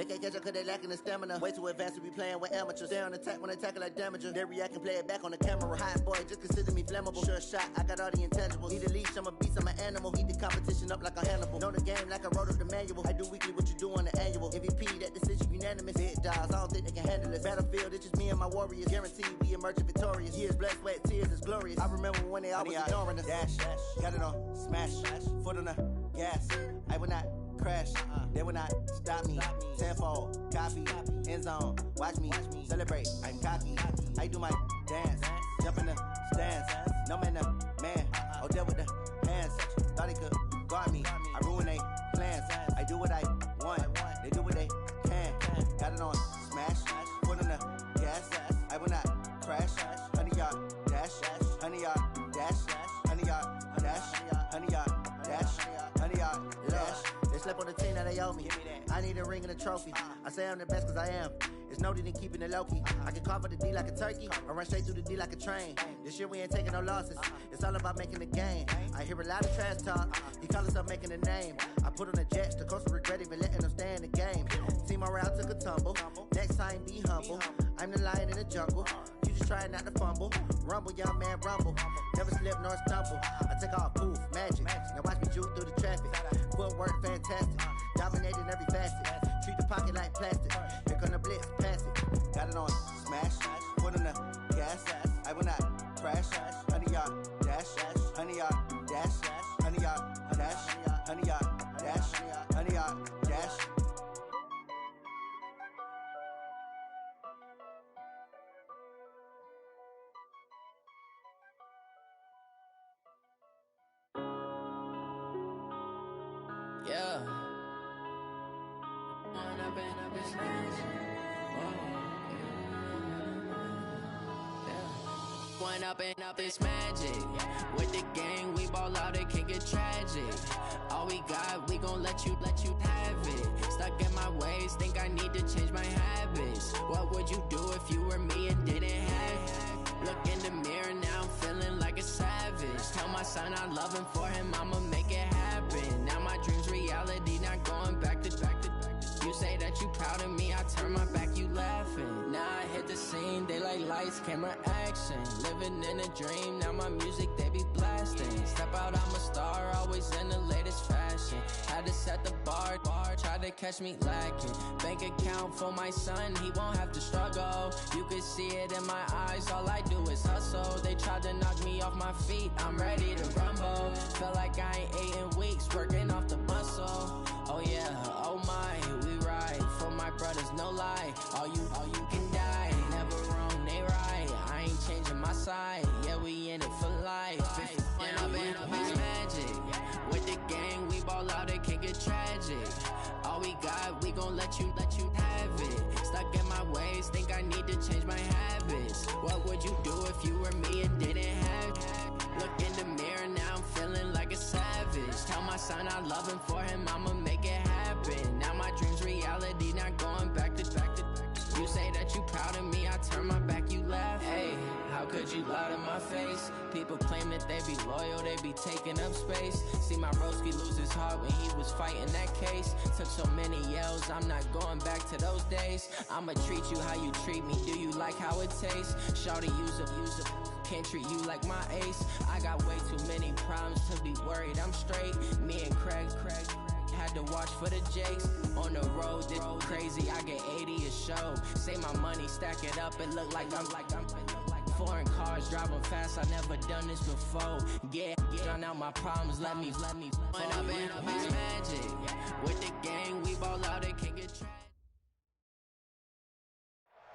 can't catch up cause they lacking the stamina. Way too advanced to be playing with amateurs. Stay on attack when they tackle like damager. They react and play it back on the camera. Hot boy, just consider me flammable. Sure shot, I got all the intangibles. Need a leash, I'm a beast, I'm an animal. Eat the competition up like a Hannibal. Know the game like I wrote up the manual. I do weekly what you do on the annual. MVP, that decision unanimous. Big dogs, I don't think they can handle it. Battlefield, it's just me and my warriors. Guaranteed we emerge victorious. Years, blood, sweat, tears is glorious. I remember when they always ignoring us. Dash, got it on, smash, foot on the gas. I will not crash, they will not stop me. Tenfold, copy, end zone, watch me celebrate. I'm cocky, I do my dance, jump in the stands. No man, man, oh there with the hands. Thought they could guard me, I ruin they plans. I do what I want, they do what they can. Got it on, smash, foot on the gas. I will not crash, 100-yard dash, 100-yard dash, 100-yard dash, 100-yard dash, 100-yard dash. They slept on the team that they owe me. I need a ring and a trophy. I say I'm the best cause I am. It's noted in keeping it low-key. I can carve up the D like a turkey or run straight through the D like a train. This year we ain't taking no losses. It's all about making the game. I hear a lot of trash talk. He call himself making a name. I put on the Jets. The coach will regret even letting them stay in the game. Team morale took a tumble. Next time be humble. I'm the lion in the jungle. You just try not to fumble. Rumble, young man, rumble. Never slip nor stumble. I take off, poof, magic. Now watch me juke through the traffic. Footwork fantastic. Dominating every facet. Treat the pocket like plastic. Here come the blitz, pass it. Got it on, smash. Foot on the gas. I will not crash. 100-yard dash. 100-yard dash. 100-yard dash. 100-yard dash. 100-yard dash. Yeah. Going up and up is magic. With the gang, we ball out, it can get tragic. All we got, we gon' let you have it. Stuck in my ways, think I need to change my habits. What would you do if you were me and didn't have it? Look in the mirror, now I'm feeling like a savage. Tell my son I love him, for him I'ma make it happen. Now my dream's reality, not going back to. You say that you proud of me, I turn my back, you laughing. Now I hit the scene, they like lights, camera, action. Living in a dream, now my music, they be blasting. Step out, I'm a star, always in the latest fashion. Had to set the bar, try to catch me lacking. Bank account for my son, he won't have to struggle. You can see it in my eyes, all I do is hustle. They tried to knock me off my feet, I'm ready to rumble. Felt like I ain't ate in weeks, working off the muscle. Oh yeah, oh my, we ride for my brothers, no lie. All you can die, never wrong, they right. I ain't changing my side, yeah, we in it for life. If up is magic. With the gang, we ball out, it can get tragic. All we got, we gon' let you have it. Stuck in my ways, think I need to change my habits. What would you do if you were me and didn't have it? Look in the mirror, now I'm feeling like a savage. Tell my son I love him, for him I'ma make it happen. Now my dream's reality, not going back to. You say that you proud of me, I turn my back, you laugh. Hey, how could you lie to my face? People claim that they be loyal, they be taking up space. See my broski lose his heart when he was fighting that case. Took so many yells, I'm not going back to those days. I'ma treat you how you treat me, do you like how it tastes? Shawty, use a can't treat you like my ace. I got way too many problems to be worried, I'm straight. Me and Craig had to watch for the Jakes. On the road, this crazy, I get 80 a show. Say my money, stack it up, it look like I'm foreign cars, driving fast, I never done this before. Get drown out my problems, let me Going up and up is magic. With the gang, we ball out, it can get tragic.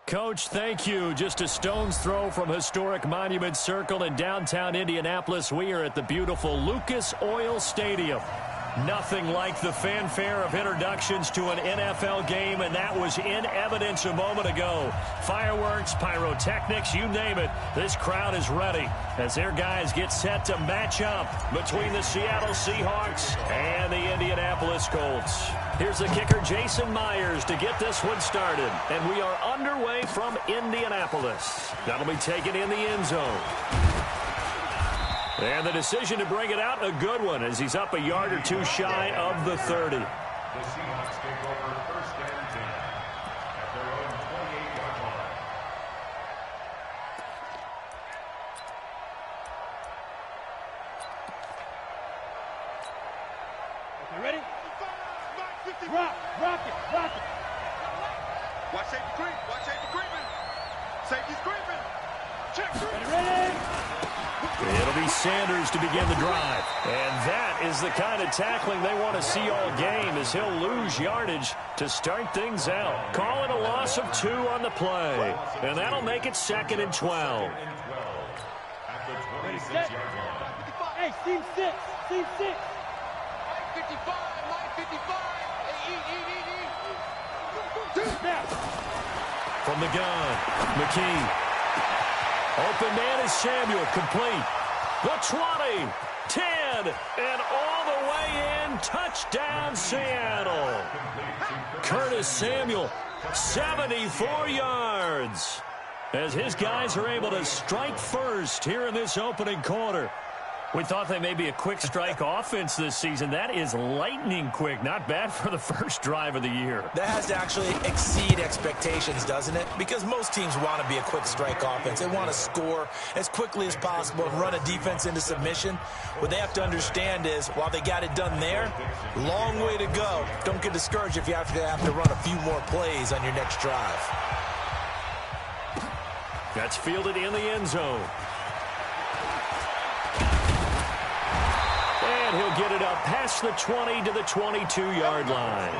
Coach, thank you. Just a stone's throw from historic Monument Circle in downtown Indianapolis. We are at the beautiful Lucas Oil Stadium. Nothing like the fanfare of introductions to an NFL game, and that was in evidence a moment ago. Fireworks, pyrotechnics, you name it. This crowd is ready as their guys get set to match up between the Seattle Seahawks and the Indianapolis Colts. Here's the kicker, Jason Myers, to get this one started. And we are underway from Indianapolis. That'll be taken in the end zone. And the decision to bring it out, a good one, as he's up a yard or two shy of the 30. The Seahawks take over first and 10. Rock it. Watch safety creep. Watch safety creeping. Safety's creeping. Check. Ready? It'll be Sanders to begin the drive. And that is the kind of tackling they want to see all game, as he'll lose yardage to start things out. Call it a loss of 2 on the play. And that'll make it 2nd and 12. Ready, set. Hey, seam 6. 55. Line 55. Hey, eat. Snap. From the gun, McKee. Open man is Samuel, complete. The 20, 10, and all the way in. Touchdown, Seattle. Curtis Samuel, 74 yards. As his guys are able to strike first here in this opening quarter. We thought they may be a quick strike offense this season. That is lightning quick. Not bad for the first drive of the year. That has to actually exceed expectations, doesn't it? Because most teams want to be a quick strike offense. They want to score as quickly as possible and run a defense into submission. What they have to understand is, while they got it done there, long way to go. Don't get discouraged if you have to run a few more plays on your next drive. That's fielded in the end zone. And he'll get it up past the 20 to the 22-yard line.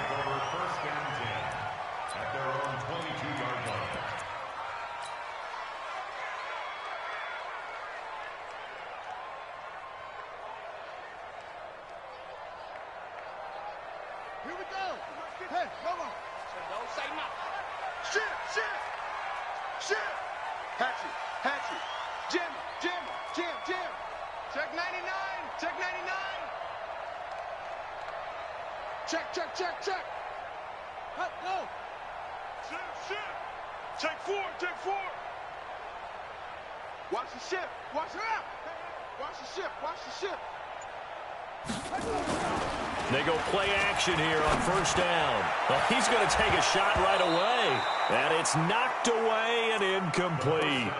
Here we go. Hey, come on. Don't say nothing. Shift. Hatchet. Jam. Check 99. Check 99. Check. Hut, go. Shift. Check 4. Watch the shift. Watch it out. Watch the shift. They go play action here on first down. Well, he's going to take a shot right away. And it's knocked away and incomplete.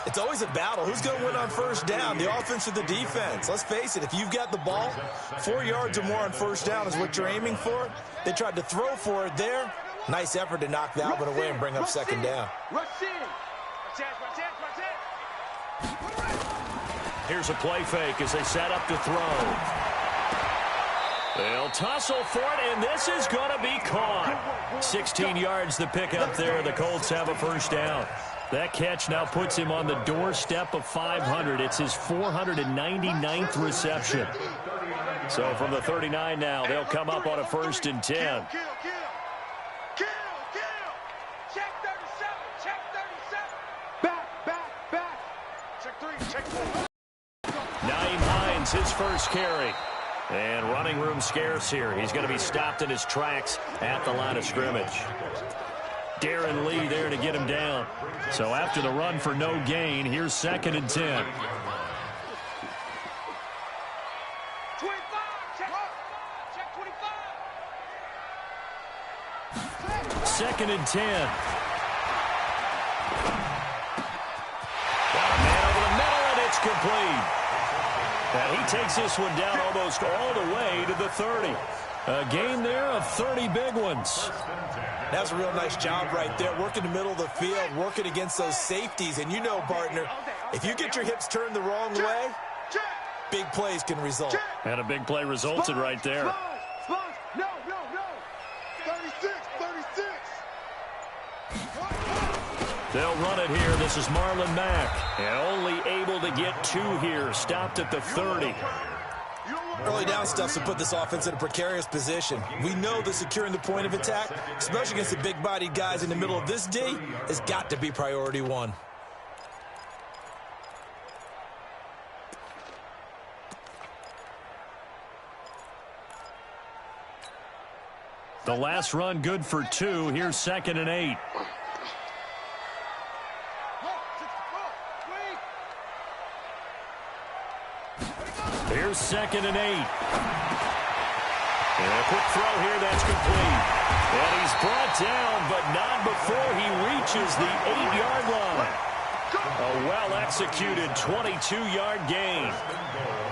It's always a battle. Who's going to win on first down, the offense or the defense? Let's face it, if you've got the ball, 4 yards or more on first down is what you're aiming for. They tried to throw for it there. Nice effort to knock that one away and bring up second down. Rush in. Here's a play fake as they set up to throw. They'll tussle for it, and this is going to be caught. 16 yards to pick up there. The Colts have a first down. That catch now puts him on the doorstep of 500. It's his 499th reception. So from the 39 now, they'll come up on a 1st and 10. Kill. Check 37. Back. Check 3. Naeem Hines, his first carry. And running room scarce here. He's going to be stopped in his tracks at the line of scrimmage. Darren Lee there to get him down. So after the run for no gain, here's 2nd and 10. 25. Check 25. 2nd and 10. Got a man over the middle, and it's complete. And he takes this one down almost all the way to the 30. A gain there of 30 big ones. That's a real nice job right there, working the middle of the field, working against those safeties. And you know, partner, if you get your hips turned the wrong way, big plays can result. And a big play resulted right there. No. 36. They'll run it here. This is Marlon Mack. And only able to get 2 here. Stopped at the 30. Early down stuff to put this offense in a precarious position. We know that securing the point of attack, especially against the big-bodied guys in the middle of this D, has got to be priority 1. The last run good for 2. Here's 2nd and 8. Here's 2nd and 8. And a quick throw here, that's complete. And he's brought down, but not before he reaches the 8-yard line. A well-executed 22-yard gain.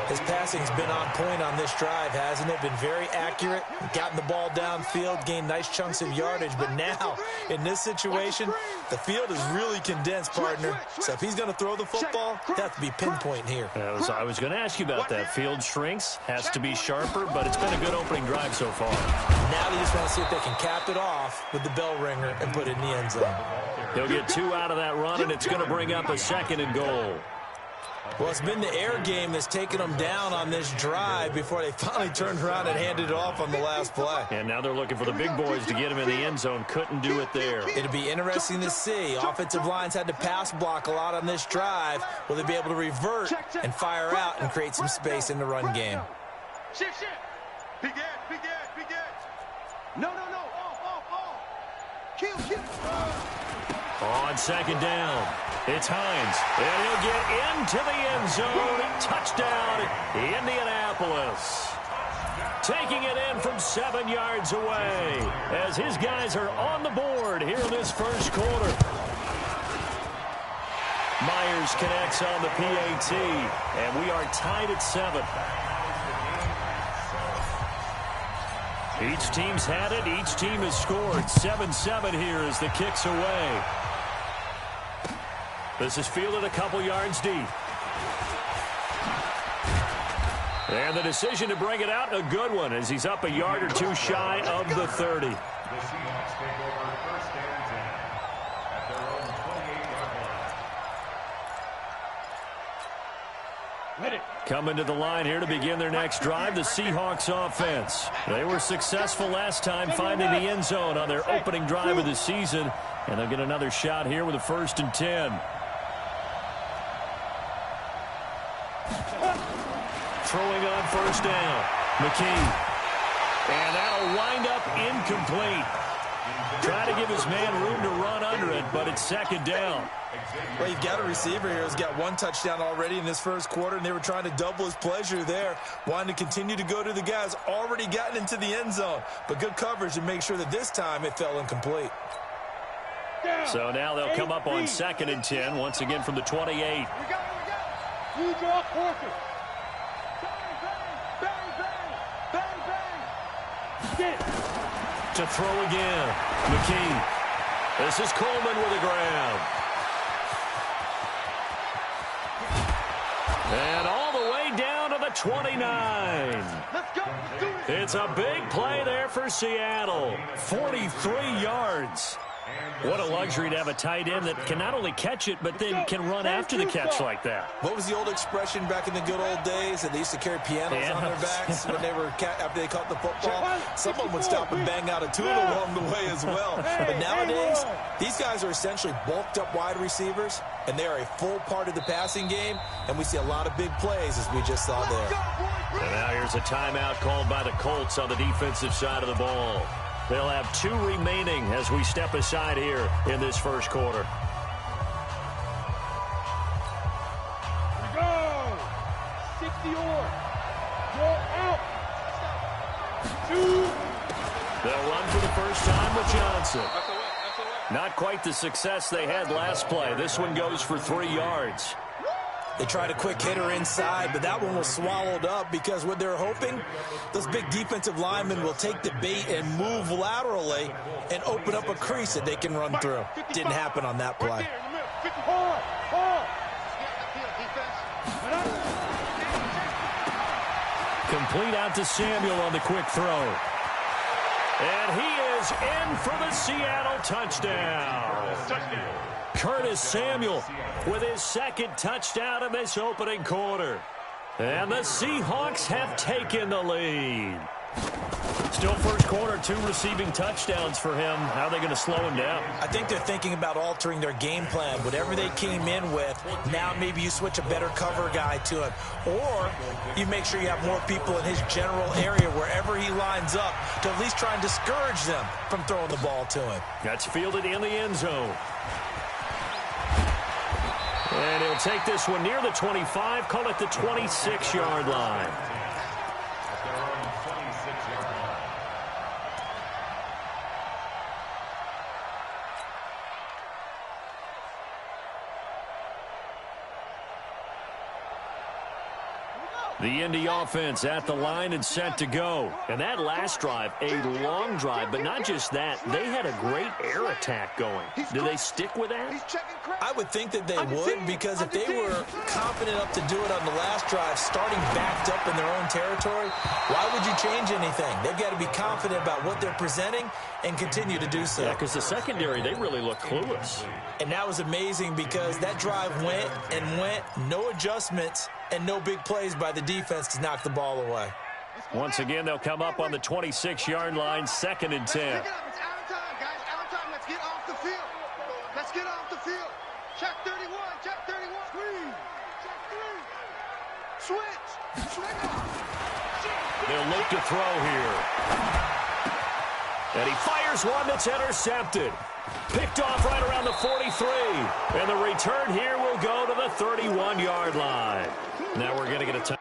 His passing's been on point on this drive, hasn't it? Been very accurate, gotten the ball downfield, gained nice chunks of yardage. But now, in this situation, the field is really condensed, partner. So if he's going to throw the football, he has to be pinpoint here. I was going to ask you about that. Field shrinks, has to be sharper, but it's been a good opening drive so far. Now they just want to see if they can cap it off with the bell ringer and put it in the end zone. He'll get 2 out of that run, and it's going to bring up a 2nd and goal. Well, it's been the air game that's taken them down on this drive before they finally turned around and handed it off on the last play. And now they're looking for the big boys to get him in the end zone. Couldn't do it there. It'll be interesting to see. Offensive lines had to pass block a lot on this drive. Will they be able to revert and fire out and create some space in the run game? Begin. No. Off. Kill. On 2nd down, it's Hines, and he'll get into the end zone. Touchdown, Indianapolis. Taking it in from 7 yards away as his guys are on the board here in this first quarter. Myers connects on the PAT, and we are tied at 7. Each team's had it. Each team has scored. 7-7 here as the kick's away. This is fielded a couple yards deep. And the decision to bring it out, a good one, as he's up a yard or 2 shy of the 30. The Seahawks take over 1st and 10 at their own 28-yard line. Coming to the line here to begin their next drive, the Seahawks offense. They were successful last time finding the end zone on their opening drive of the season, and they'll get another shot here with a 1st and 10. Throwing on 1st down, McKee. And that'll wind up incomplete. Try to give his man room to run under it, but it's 2nd down. Well, you've got a receiver here who's got 1 touchdown already in this first quarter, and they were trying to double his pleasure there, wanting to continue to go to the guys already gotten into the end zone. But good coverage to make sure that this time it fell incomplete. So now they'll come up on 2nd and 10, once again from the 28. We got. You draw courses. Bang. To throw again, McKee. This is Coleman with the grab. And all the way down to the 29. Let's go. Let's do it. It's a big play there for Seattle. 43 yards. What a luxury to have a tight end that can not only catch it, but then can run after the catch like that. What was the old expression back in the good old days that they used to carry pianos on their backs when they were after they caught the football? Someone would stop and bang out a tune along the way as well. But nowadays, these guys are essentially bulked up wide receivers, and they are a full part of the passing game, and we see a lot of big plays as we just saw there. And now here's a timeout called by the Colts on the defensive side of the ball. They'll have 2 remaining as we step aside here in this first quarter. Go. 60 or. Go out. 2. They'll run for the first time with Johnson. Not quite the success they had last play. This one goes for 3 yards. They tried a quick hitter inside, but that one was swallowed up because what they're hoping, those big defensive linemen will take the bait and move laterally and open up a crease that they can run through. Didn't happen on that play. Complete out to Samuel on the quick throw. And he is in for the Seattle touchdown. Curtis Samuel with his 2nd touchdown in this opening quarter. And the Seahawks have taken the lead. Still first quarter, 2 receiving touchdowns for him. How are they going to slow him down? I think they're thinking about altering their game plan. Whatever they came in with, now maybe you switch a better cover guy to him. Or you make sure you have more people in his general area wherever he lines up to at least try and discourage them from throwing the ball to him. That's fielded in the end zone. And he'll take this one near the 25, call it the 26-yard line. The Indy offense at the line and set to go. And that last drive, a long drive, but not just that. They had a great air attack going. Do they stick with that? I would think that they would, because if they were confident enough to do it on the last drive, starting backed up in their own territory, why would you change anything? They've got to be confident about what they're presenting and continue to do so. Yeah, because the secondary, they really look clueless. And that was amazing because that drive went and went, no adjustments, and no big plays by the defense to knock the ball away. Once again, they'll come up on the 26-yard line, 2nd and 10. It's out of time, guys. Out of time. Let's get off the field. Let's get off the field. Check 31. Check 31. Screen. Check 3. Switch. Swing off. They'll look to throw here. And he fires one that's intercepted. Picked off right around the 43. And the return here will go to the 31-yard line. Now we're going to get a time.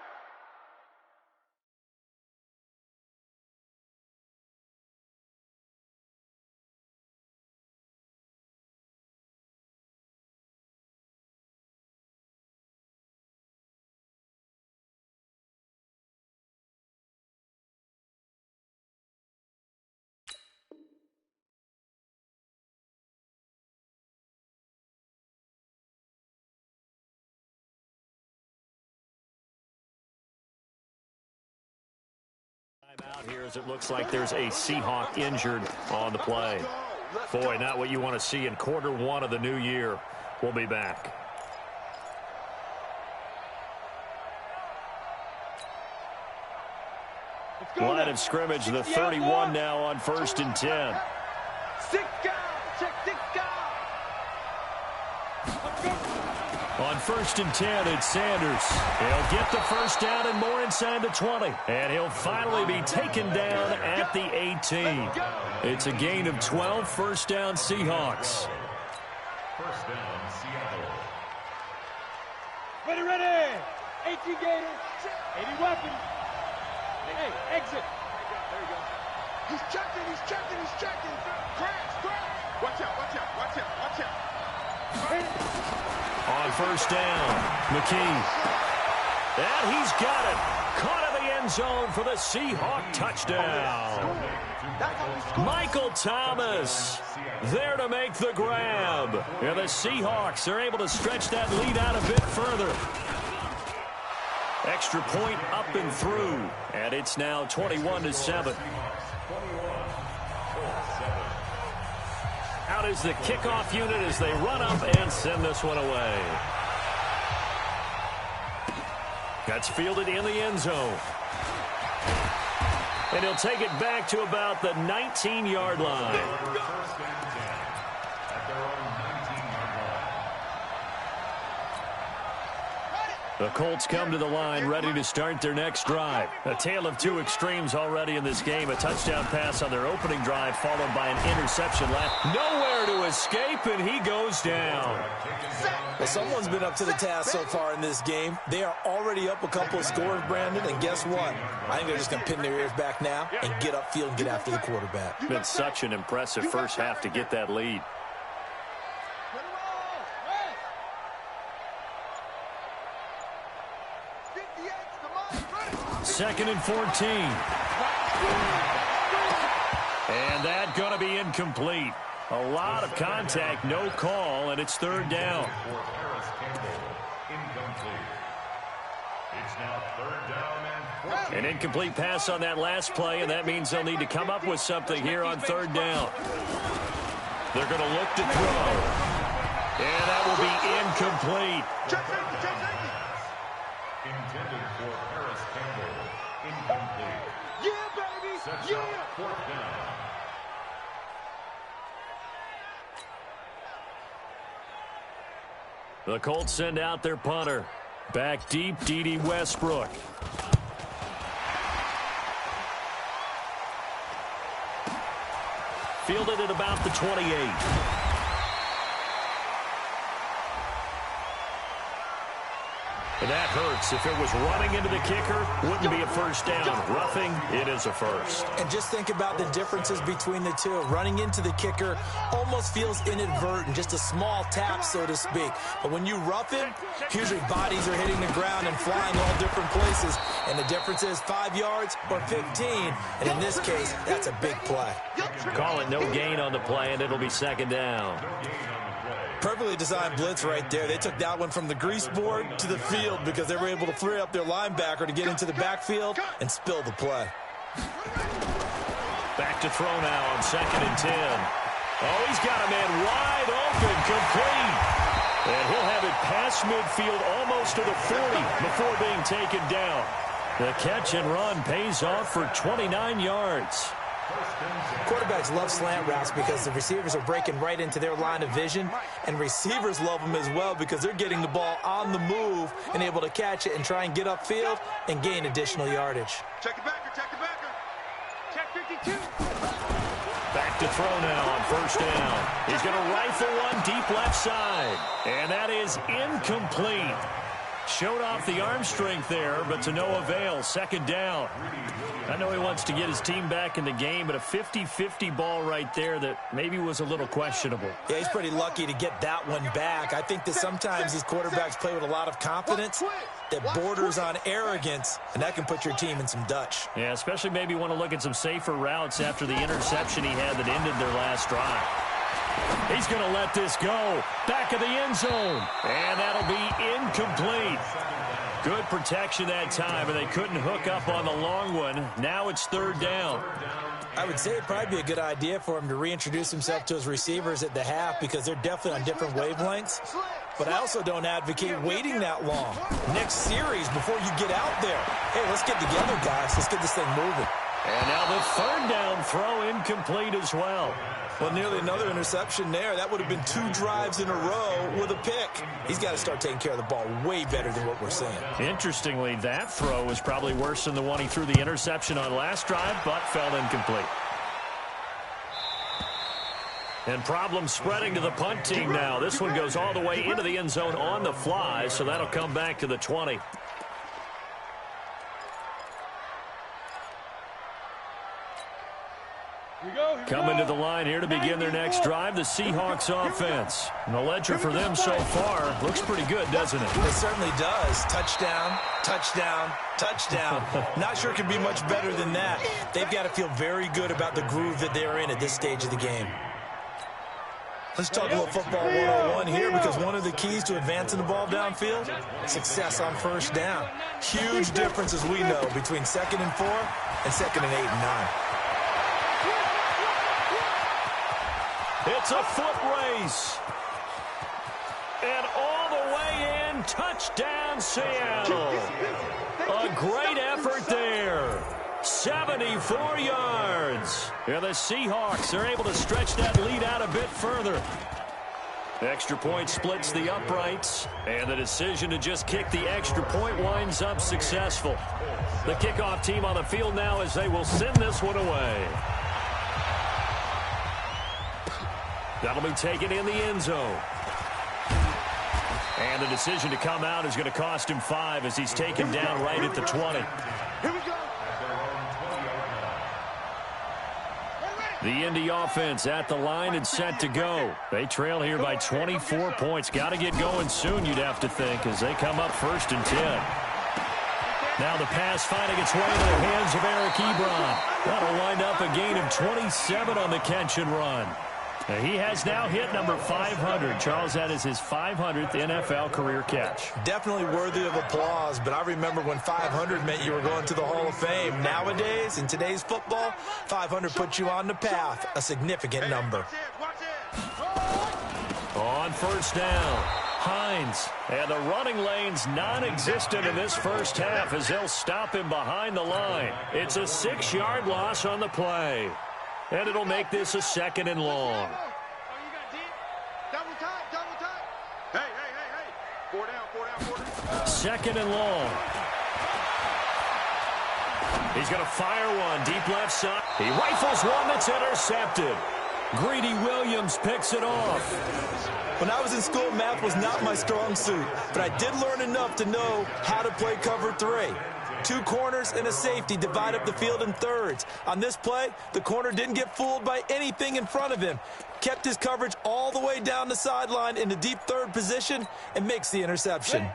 Out here as it looks like there's a Seahawk injured on the play. Boy, not what you want to see in quarter one of the new year. We'll be back. Line of scrimmage, the 31 now on 1st and 10. On 1st and 10, it's Sanders. He'll get the first down and more inside the 20. And he'll finally be taken down at the 18. It's a gain of 12, first down Seahawks. First down, Seattle. Ready. 18 Gators. 80 weapons. Hey, exit. There you go. He's checking. Crash. Watch out. On first down, McKee. And he's got it. Caught in the end zone for the Seahawk touchdown. Michael Thomas there to make the grab. And the Seahawks are able to stretch that lead out a bit further. Extra point up and through. And it's now 21-7. Out is the kickoff unit as they run up and send this one away. That's fielded in the end zone. And he'll take it back to about the 19-yard line. First and 10 at their own 19-yard line. The Colts come to the line ready to start their next drive. A tale of two extremes already in this game. A touchdown pass on their opening drive followed by an interception last. Nowhere to escape, and he goes down. Well, someone's been up to the task so far in this game. They are already up a couple of scores, Brandon, and guess what? I think they're just going to pin their ears back now and get upfield and get after the quarterback. Been such an impressive first half to get that lead. Second and 14. And that going to be incomplete. A lot of contact, no call, and it's third down. It's now third down and 14. An incomplete pass on that last play, and that means they'll need to come up with something here on third down. They're going to look to throw. And that will be incomplete. Intended for Paris Campbell. Incomplete. Yeah, baby. Sets up fourth down. The Colts send out their punter. Back deep, D.D. Westbrook. Fielded at about the 28. And that hurts. If it was running into the kicker, wouldn't be a first down. Roughing, it is a first. And just think about the differences between the two. Running into the kicker almost feels inadvertent, just a small tap, so to speak. But when you rough him, usually bodies are hitting the ground and flying all different places. And the difference is 5 yards or 15. And in this case, that's a big play. Call it no gain on the play, and it'll be second down. Perfectly designed blitz right there. They took that one from the grease board to the field because they were able to free up their linebacker to get into the backfield and spill the play. Back to throw now on 2nd and 10. Oh, he's got a man wide open, complete. And he'll have it past midfield almost to the 40 before being taken down. The catch and run pays off for 29 yards. Quarterbacks love slant routes because the receivers are breaking right into their line of vision, and receivers love them as well because they're getting the ball on the move and able to catch it and try and get upfield and gain additional yardage. Check it backer, check it backer. Check 52. Back to throw now on 1st down. He's going to rifle one deep left side, and that is incomplete. Showed off the arm strength there, but to no avail. 2nd down. I know he wants to get his team back in the game, but a 50-50 ball right there that maybe was a little questionable. Yeah, he's pretty lucky to get that one back. I think that sometimes these quarterbacks play with a lot of confidence that borders on arrogance, and that can put your team in some Dutch. Yeah, especially maybe want to look at some safer routes after the interception he had that ended their last drive. He's going to let this go. Back of the end zone. And that'll be incomplete. Good protection that time, and they couldn't hook up on the long one. Now it's 3rd down. I would say it'd probably be a good idea for him to reintroduce himself to his receivers at the half because they're definitely on different wavelengths. But I also don't advocate waiting that long. Next series before you get out there. Hey, let's get together, guys. Let's get this thing moving. And now the 3rd down throw incomplete as well. Well, nearly another interception there. That would have been 2 drives in a row with a pick. He's got to start taking care of the ball way better than what we're seeing. Interestingly, that throw was probably worse than the one he threw the interception on last drive, but fell incomplete. And problems spreading to the punt team now. This one goes all the way into the end zone on the fly, so that'll come back to the 20. Coming to the line here to begin their next drive, the Seahawks offense. And the ledger for them so far looks pretty good, doesn't it? It certainly does. Touchdown, touchdown, touchdown. Not sure it can be much better than that. They've got to feel very good about the groove that they're in at this stage of the game. Let's talk a little football 101 here because one of the keys to advancing the ball downfield, success on 1st down. Huge difference, as we know, between 2nd and 4 and 2nd and 8 and 9. It's a foot race. And all the way in, touchdown Seattle. A great effort there. 74 yards. And the Seahawks are able to stretch that lead out a bit further. Extra point splits the uprights, and the decision to just kick the extra point winds up successful. The kickoff team on the field now as they will send this one away. That'll be taken in the end zone. And the decision to come out is going to cost him 5 as he's taken down right at the 20. Here we go. The Indy offense at the line and set to go. They trail here by 24 points. Got to get going soon, you'd have to think, as they come up 1st and 10. Now the pass finding its way into the hands of Eric Ebron. That'll wind up a gain of 27 on the catch and run. He has now hit number 500. Charles, that is his 500th NFL career catch. Definitely worthy of applause, but I remember when 500 meant you were going to the Hall of Fame. Nowadays, in today's football, 500 puts you on the path, a significant number. On 1st down, Hines. And the running lane's non-existent in this first half as they'll stop him behind the line. It's a 6-yard loss on the play. And it'll make this a 2nd and long. Oh, you got deep. Double time, double time. Hey. 4 down. 2nd and long. He's going to fire one deep left side. He rifles one that's intercepted. Greedy Williams picks it off. When I was in school, math was not my strong suit, but I did learn enough to know how to play cover 3. 2 corners and a safety divide up the field in thirds. On this play, the corner didn't get fooled by anything in front of him. Kept his coverage all the way down the sideline in the deep third position and makes the interception.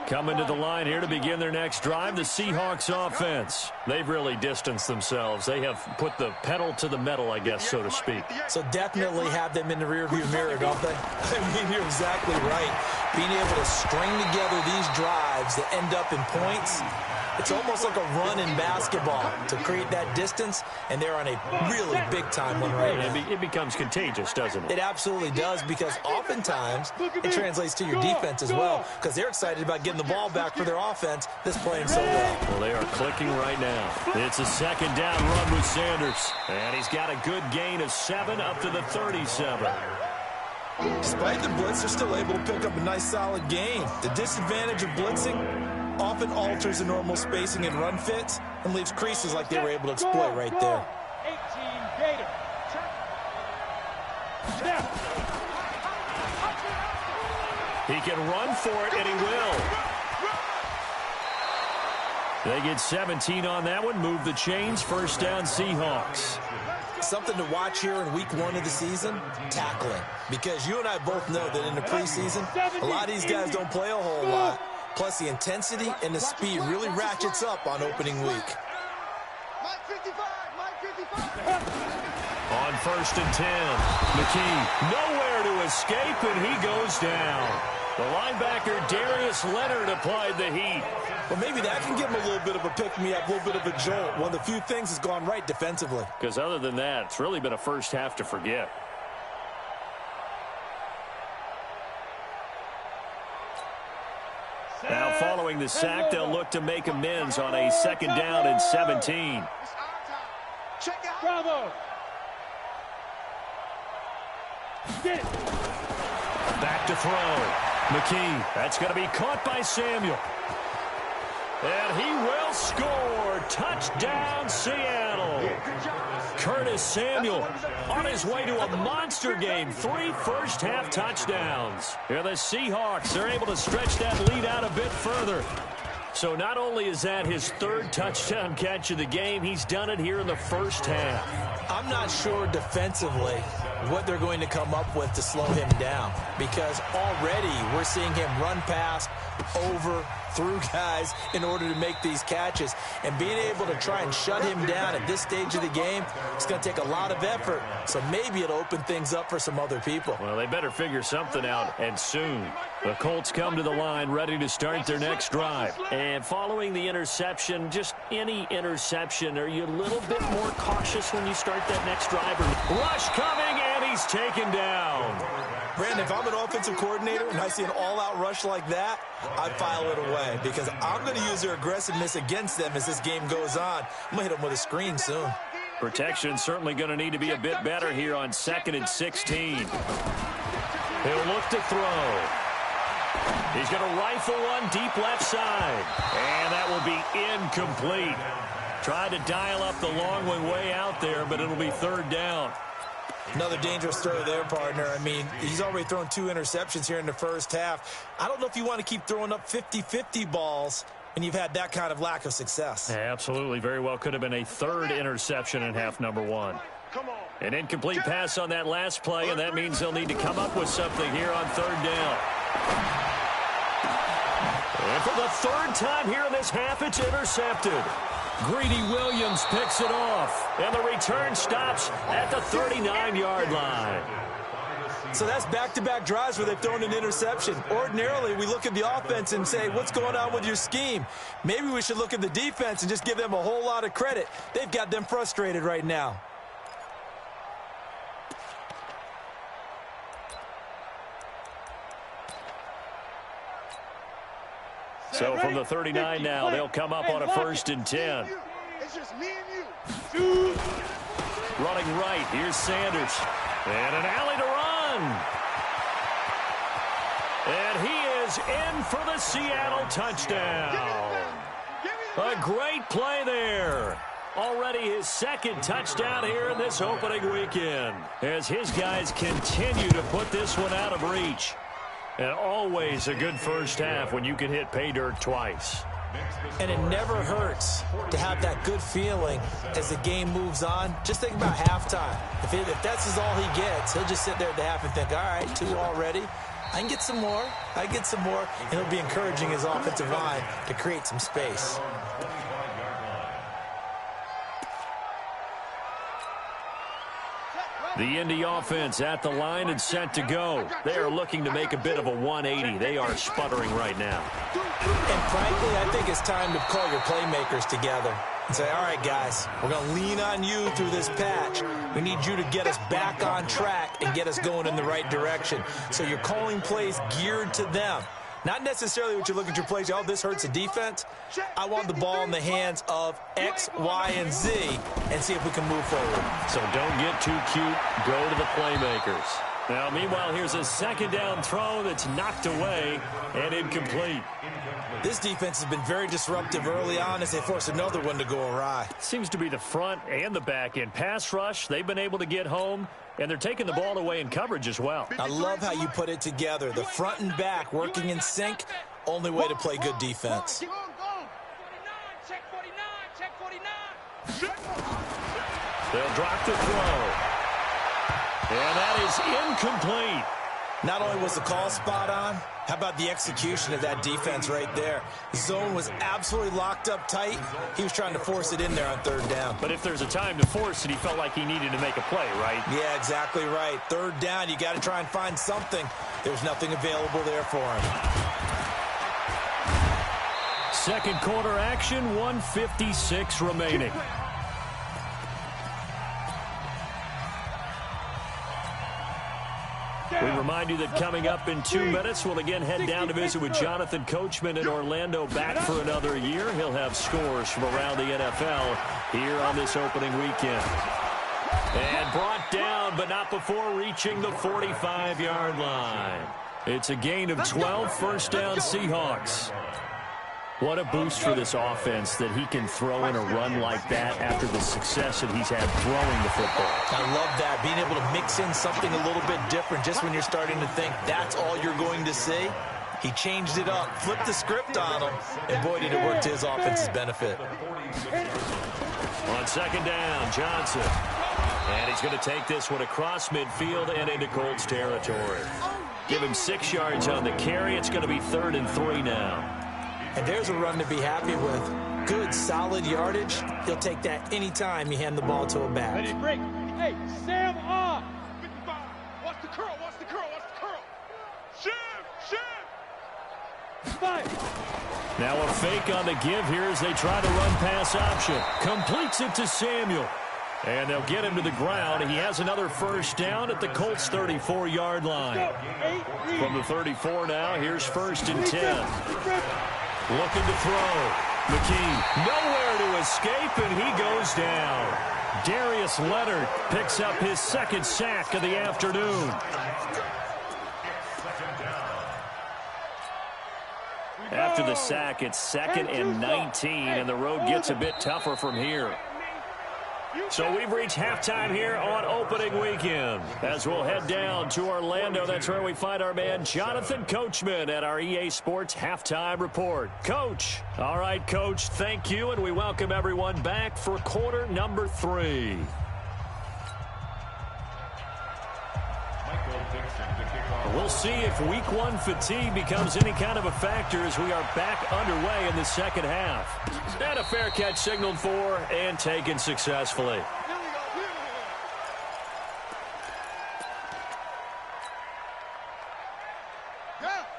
Coming to the line here to begin their next drive, the Seahawks offense. They've really distanced themselves. They have put the pedal to the metal, I guess, so to speak. So definitely have them in the rearview mirror, don't they? I mean, you're exactly right. Being able to string together these drives that end up in points, it's almost like a run in basketball to create that distance, and they're on a really big-time one right now. It becomes contagious, doesn't it? It absolutely does, because oftentimes it translates to your defense as well, because they're excited about getting the ball back for their offense that's playing so well. Well, they are clicking right now. It's a second down run with Sanders, and he's got a good gain of 7 up to the 37. Despite the blitz, they're still able to pick up a nice, solid gain. The disadvantage of blitzing often alters the normal spacing and run fits and leaves creases like they were able to exploit right there. 18 Gator. He can run for it, and he will. They get 17 on that one. Move the chains. First down, Seahawks. Something to watch here in week 1 of the season, tackling. Because you and I both know that in the preseason, a lot of these guys don't play a whole lot. Plus, the intensity and the speed really ratchets up on opening week. Mike 55, Mike 55. On first and 10, McKee nowhere to escape, and he goes down. The linebacker, Darius Leonard, applied the heat. Well, maybe that can give him a little bit of a pick-me-up, a little bit of a jolt. One of the few things has gone right defensively. Because other than that, it's really been a first half to forget. Now, following the sack, they'll look to make amends on a second down and 17. Check out. Bravo. Back to throw. McKee, that's going to be caught by Samuel. And he will score. Touchdown, Seattle. Curtis Samuel on his way to a monster game. 3 first-half touchdowns. Here the Seahawks are able to stretch that lead out a bit further. So not only is that his 3rd touchdown catch of the game, he's done it here in the first half. I'm not sure defensively what they're going to come up with to slow him down, because already we're seeing him run past, over, through guys in order to make these catches. And being able to try and shut him down at this stage of the game, it's going to take a lot of effort. So maybe it'll open things up for some other people. Well, they better figure something out, and soon. The Colts come to the line ready to start their next drive. And following the interception, just any interception, are you a little bit more cautious when you start that next drive? Rush coming, and he's taken down. Brandon, if I'm an offensive coordinator and I see an all-out rush like that, I file it away, because I'm going to use their aggressiveness against them as this game goes on. I'm going to hit them with a screen soon. Protection certainly going to need to be a bit better here on 2nd and 16. He'll look to throw. He's going to rifle one deep left side. And that will be incomplete. Tried to dial up the long one way out there, but it'll be 3rd down. Another dangerous throw there, partner. I mean, he's already thrown 2 interceptions here in the first half. I don't know if you want to keep throwing up 50-50 balls when you've had that kind of lack of success. Absolutely. Very well could have been a 3rd interception in half number 1. An incomplete pass on that last play, and that means they'll need to come up with something here on 3rd down. And for the 3rd time here in this half, it's intercepted. Greedy Williams picks it off, and the return stops at the 39-yard line. So that's back-to-back drives where they've thrown an interception. Ordinarily, we look at the offense and say, what's going on with your scheme? Maybe we should look at the defense and just give them a whole lot of credit. They've got them frustrated right now. So from the 39 now, they'll come up on a 1st and 10. It's just me and you. Running right, here's Sanders. And an alley to run. And he is in for the Seattle touchdown. A great play there. Already his second touchdown here in this opening weekend, as his guys continue to put this one out of reach. And always a good first half when you can hit pay dirt twice. And it never hurts to have that good feeling as the game moves on. Just think about halftime. If that's all he gets, he'll just sit there at the half and think, all right, 2 already. I can get some more. I can get some more. And he'll be encouraging his offensive line to create some space. The Indy offense at the line and set to go. They are looking to make a bit of a 180. They are sputtering right now. And frankly, I think it's time to call your playmakers together and say, all right, guys, we're going to lean on you through this patch. We need you to get us back on track and get us going in the right direction. So you're calling plays geared to them. Not necessarily what you look at your plays, oh, this hurts the defense. I want the ball in the hands of X, Y, and Z and see if we can move forward. So don't get too cute. Go to the playmakers. Now, meanwhile, here's a second down throw that's knocked away and incomplete. This defense has been very disruptive early on as they force another one to go awry. Seems to be the front and the back end. Pass rush, they've been able to get home, and they're taking the ball away in coverage as well. I love how you put it together. The front and back working in sync, only way to play good defense. Check 49, check 49. They'll drop the throw. And that is incomplete. Not only was the call spot on, how about the execution of that defense right there? Zone was absolutely locked up tight. He was trying to force it in there on third down. But if there's a time to force it, he felt like he needed to make a play, right? Yeah, exactly right. Third down, you got to try and find something. There's nothing available there for him. Second quarter action, 1:56 remaining. We remind you that coming up in 2 minutes, we'll again head down to visit with Jonathan Coachman in Orlando, back for another year. He'll have scores from around the NFL here on this opening weekend. And brought down, but not before reaching the 45-yard line. It's a gain of 12, first down Seahawks. What a boost for this offense that he can throw in a run like that after the success that he's had throwing the football. I love that, being able to mix in something a little bit different just when you're starting to think that's all you're going to see. He changed it up, flipped the script on him, and boy, did it work to his offense's benefit. On second down, Johnson. And he's going to take this one across midfield and into Colts territory. Give him 6 yards on the carry. It's going to be 3rd and 3 now. And there's a run to be happy with. Good, solid yardage. He'll take that anytime you hand the ball to a back. Ready, break. Hey, Sam on. Watch the curl, watch the curl, watch the curl. Shiv. Fire. Now a fake on the give here as they try to run pass option. Completes it to Samuel. And they'll get him to the ground. He has another first down at the Colts 34-yard line. From the 34 now, here's 1st and 10. Looking to throw. McKee nowhere to escape, and he goes down. Darius Leonard picks up his 2nd sack of the afternoon. After the sack, it's 2nd and 19, and the road gets a bit tougher from here. So we've reached halftime here on opening weekend. As we'll head down to Orlando, that's where we find our man Jonathan Coachman at our EA Sports Halftime Report. Coach. All right, Coach, thank you, and we welcome everyone back for quarter number 3. We'll see if week 1 fatigue becomes any kind of a factor as we are back underway in the second half. And a fair catch signaled for and taken successfully.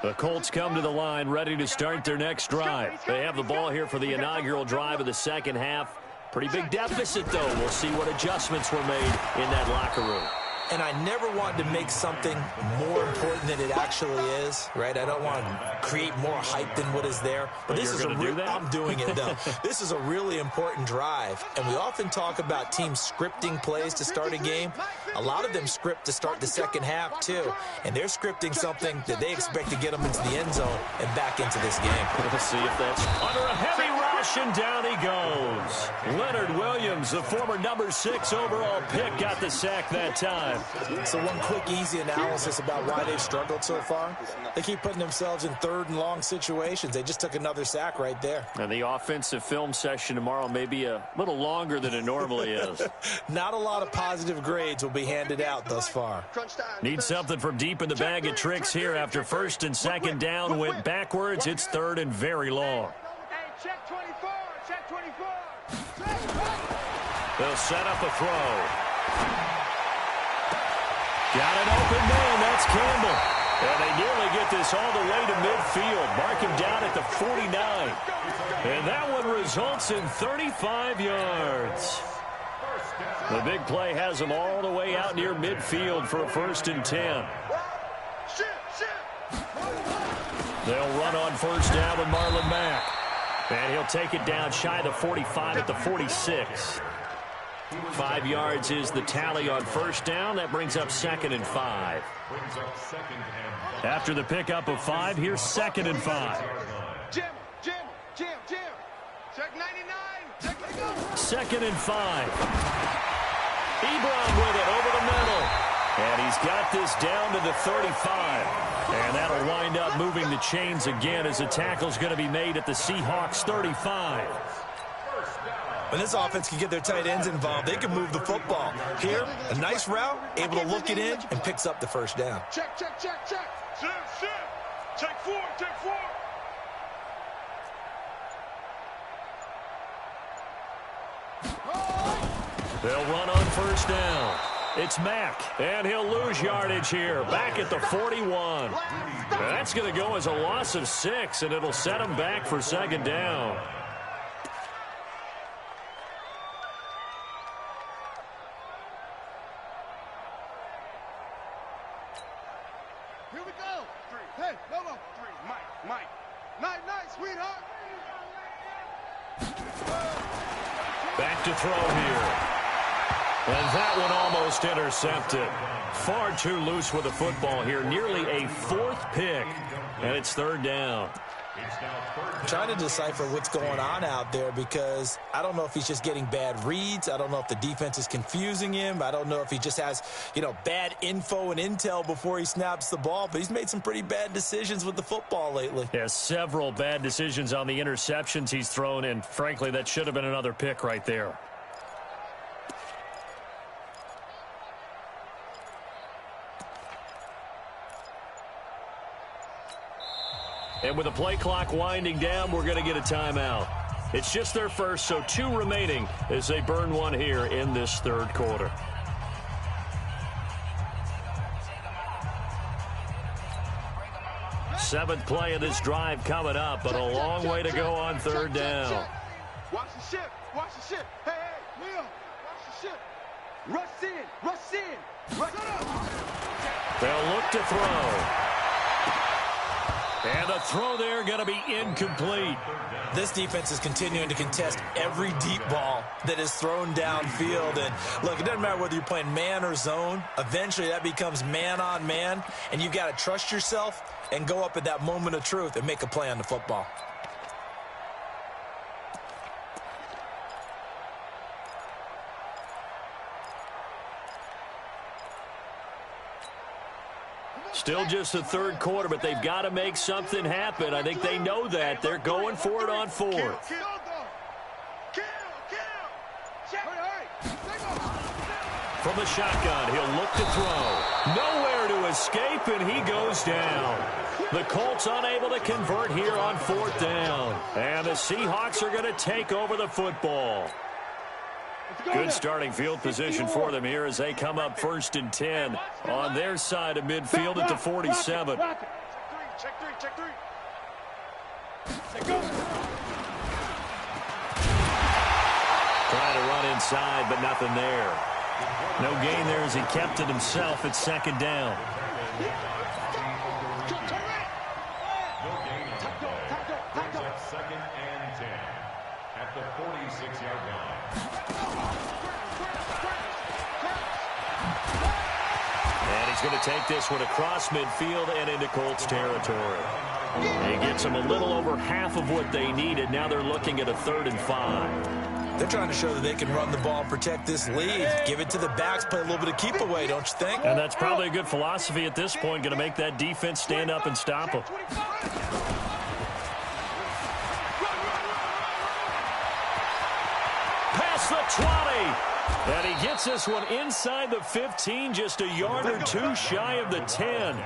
The Colts come to the line ready to start their next drive. They have the ball here for the inaugural drive of the second half. Pretty big deficit, though. We'll see what adjustments were made in that locker room. And I never wanted to make something more important than it actually is, right? I don't want to create more hype than what is there. But this is I'm doing it, though. This is a really important drive. And we often talk about teams scripting plays to start a game. A lot of them script to start the second half, too. And they're scripting something that they expect to get them into the end zone and back into this game. We'll see if that's under a heavy rush. rush, and down he goes. Leonard Williams, the former number 6 overall pick, got the sack that time. So one quick, easy analysis about why they've struggled so far. They keep putting themselves in third and long situations. They just took another sack right there. And the offensive film session tomorrow may be a little longer than it normally is. Not a lot of positive grades will be handed out thus far. Need something from deep in the bag of tricks here after first and second down went backwards. It's third and very long. Check 24, check 24. They'll set up a throw. Got an open man. That's Campbell. And they nearly get this all the way to midfield. Mark him down at the 49. And that one results in 35 yards. The big play has them all the way out near midfield for a 1st and 10. They'll run on first down with Marlon Mack. And he'll take it down shy of the 45 at the 46. 5 yards is the tally on first down. That brings up 2nd and 5. After the pickup of 5, here's 2nd and 5. Jim. Check 99. Check 2nd and 5. Ebron with it over the middle. And he's got this down to the 35. And that'll wind up moving the chains again as the tackle's going to be made at the Seahawks 35. When this offense can get their tight ends involved, they can move the football. Here, a nice route, able to look it in, and picks up the first down. Check. Check 4. They'll run on first down. It's Mack, and he'll lose yardage here, back at the 41. That's going to go as a loss of 6, and it'll set him back for 2nd down. Here we go. 3. Hey, no. 3. Mike. Night, sweetheart. Back to throw here. And that one almost intercepted. Far too loose with the football here. Nearly a 4th pick. And it's 3rd down. I'm trying to decipher what's going on out there because I don't know if he's just getting bad reads. I don't know if the defense is confusing him. I don't know if he just has, bad info and intel before he snaps the ball. But he's made some pretty bad decisions with the football lately. Yeah, several bad decisions on the interceptions he's thrown. And frankly, that should have been another pick right there. And with the play clock winding down, we're going to get a timeout. It's just their first, so 2 remaining as they burn one here in this 3rd quarter. Seventh play of this drive coming up, but a long way to go on 3rd down. Watch the ship. Hey, Leo, watch the ship. Rush in. They'll look to throw. And the throw there going to be incomplete. This defense is continuing to contest every deep ball that is thrown downfield. And look, it doesn't matter whether you're playing man or zone. Eventually that becomes man on man. And you've got to trust yourself and go up at that moment of truth and make a play on the football. Still just the 3rd quarter, but they've got to make something happen. I think they know that. They're going for it on 4th. From the shotgun, he'll look to throw. Nowhere to escape, and he goes down. The Colts unable to convert here on 4th down. And the Seahawks are going to take over the football. Good starting field position for them here as they come up 1st and 10 on their side of midfield at the 47. Check three. Trying to run inside, but nothing there. No gain there as he kept it himself at 2nd down. Second and 10 at the 46-yard line. And he's going to take this one across midfield and into Colts territory. He gets them a little over half of what they needed. Now they're looking at a 3rd and 5. They're trying to show that they can run the ball and protect this lead. Give it to the backs, play a little bit of keep away, don't you think? And that's probably a good philosophy at this point, going to make that defense stand up and stop them. Past the 20. And he gets this one inside the 15, just a yard or two shy of the 10.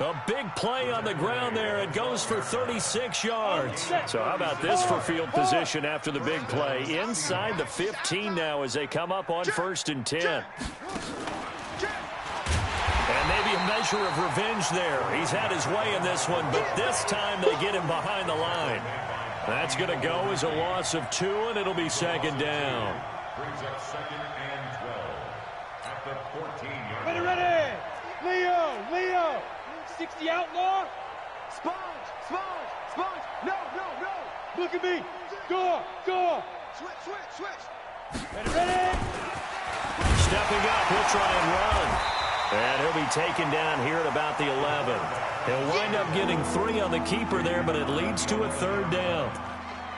A big play on the ground there. It goes for 36 yards. So how about this for field position after the big play? Inside the 15 now as they come up on 1st and 10. And maybe a measure of revenge there. He's had his way in this one, but this time they get him behind the line. That's going to go as a loss of 2, and it'll be 2nd down. Brings up 2nd and 12 at the 14-yard line. Ready, Leo. 60 outlaw. Sponge. No. Look at me. Go. Switch. Ready. Stepping up, he'll try and run. And he'll be taken down here at about the 11. He'll wind up getting 3 on the keeper there, but it leads to a 3rd down.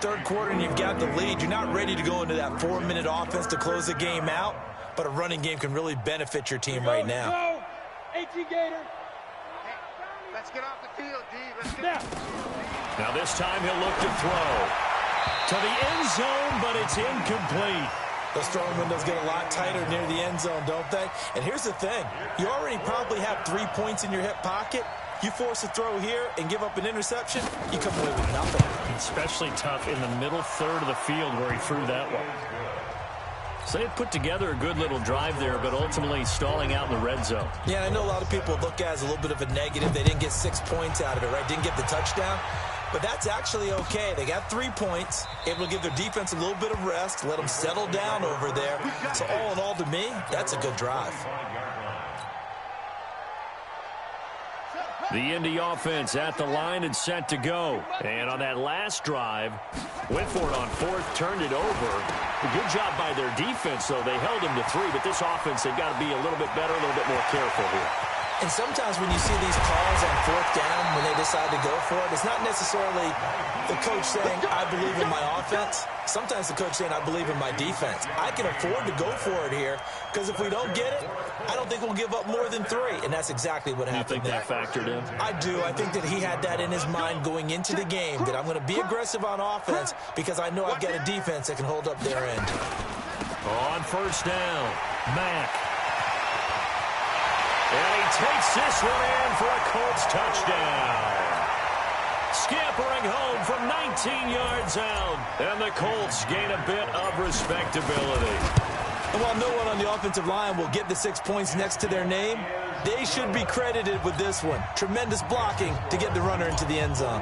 3rd quarter and you've got the lead. You're not ready to go into that 4-minute offense to close the game out, but a running game can really benefit your team right now. Go. 18 Gator. Let's get off the field, D. Let's get Now this time he'll look to throw to the end zone, but it's incomplete. Those throwing windows get a lot tighter near the end zone, don't they? And here's the thing. You already probably have 3 points in your hip pocket. You force a throw here and give up an interception, you come away with nothing. Especially tough in the middle 3rd of the field where he threw that one. So they put together a good little drive there, but ultimately stalling out in the red zone. Yeah, I know a lot of people look at it as a little bit of a negative. They didn't get 6 points out of it, right? Didn't get the touchdown. But that's actually okay. They got 3 points, able to give their defense a little bit of rest, let them settle down over there. So all in all, to me, that's a good drive. The Indy offense at the line and set to go. And on that last drive, went for it on 4th, turned it over. A good job by their defense, though. They held them to 3, but this offense, they've got to be a little bit better, a little bit more careful here. And sometimes when you see these calls on 4th down, when they decide to go for it, it's not necessarily the coach saying, I believe in my offense. Sometimes the coach saying, I believe in my defense. I can afford to go for it here, because if we don't get it, I don't think we'll give up more than 3. And that's exactly what happened there. You think that factored in? I do. I think that he had that in his mind going into the game, that I'm going to be aggressive on offense because I know I've got a defense that can hold up their end. On 1st down, Mack. And he takes this one in for a Colts touchdown. Scampering home from 19 yards out. And the Colts gain a bit of respectability. And while no one on the offensive line will get the 6 points next to their name, they should be credited with this one. Tremendous blocking to get the runner into the end zone.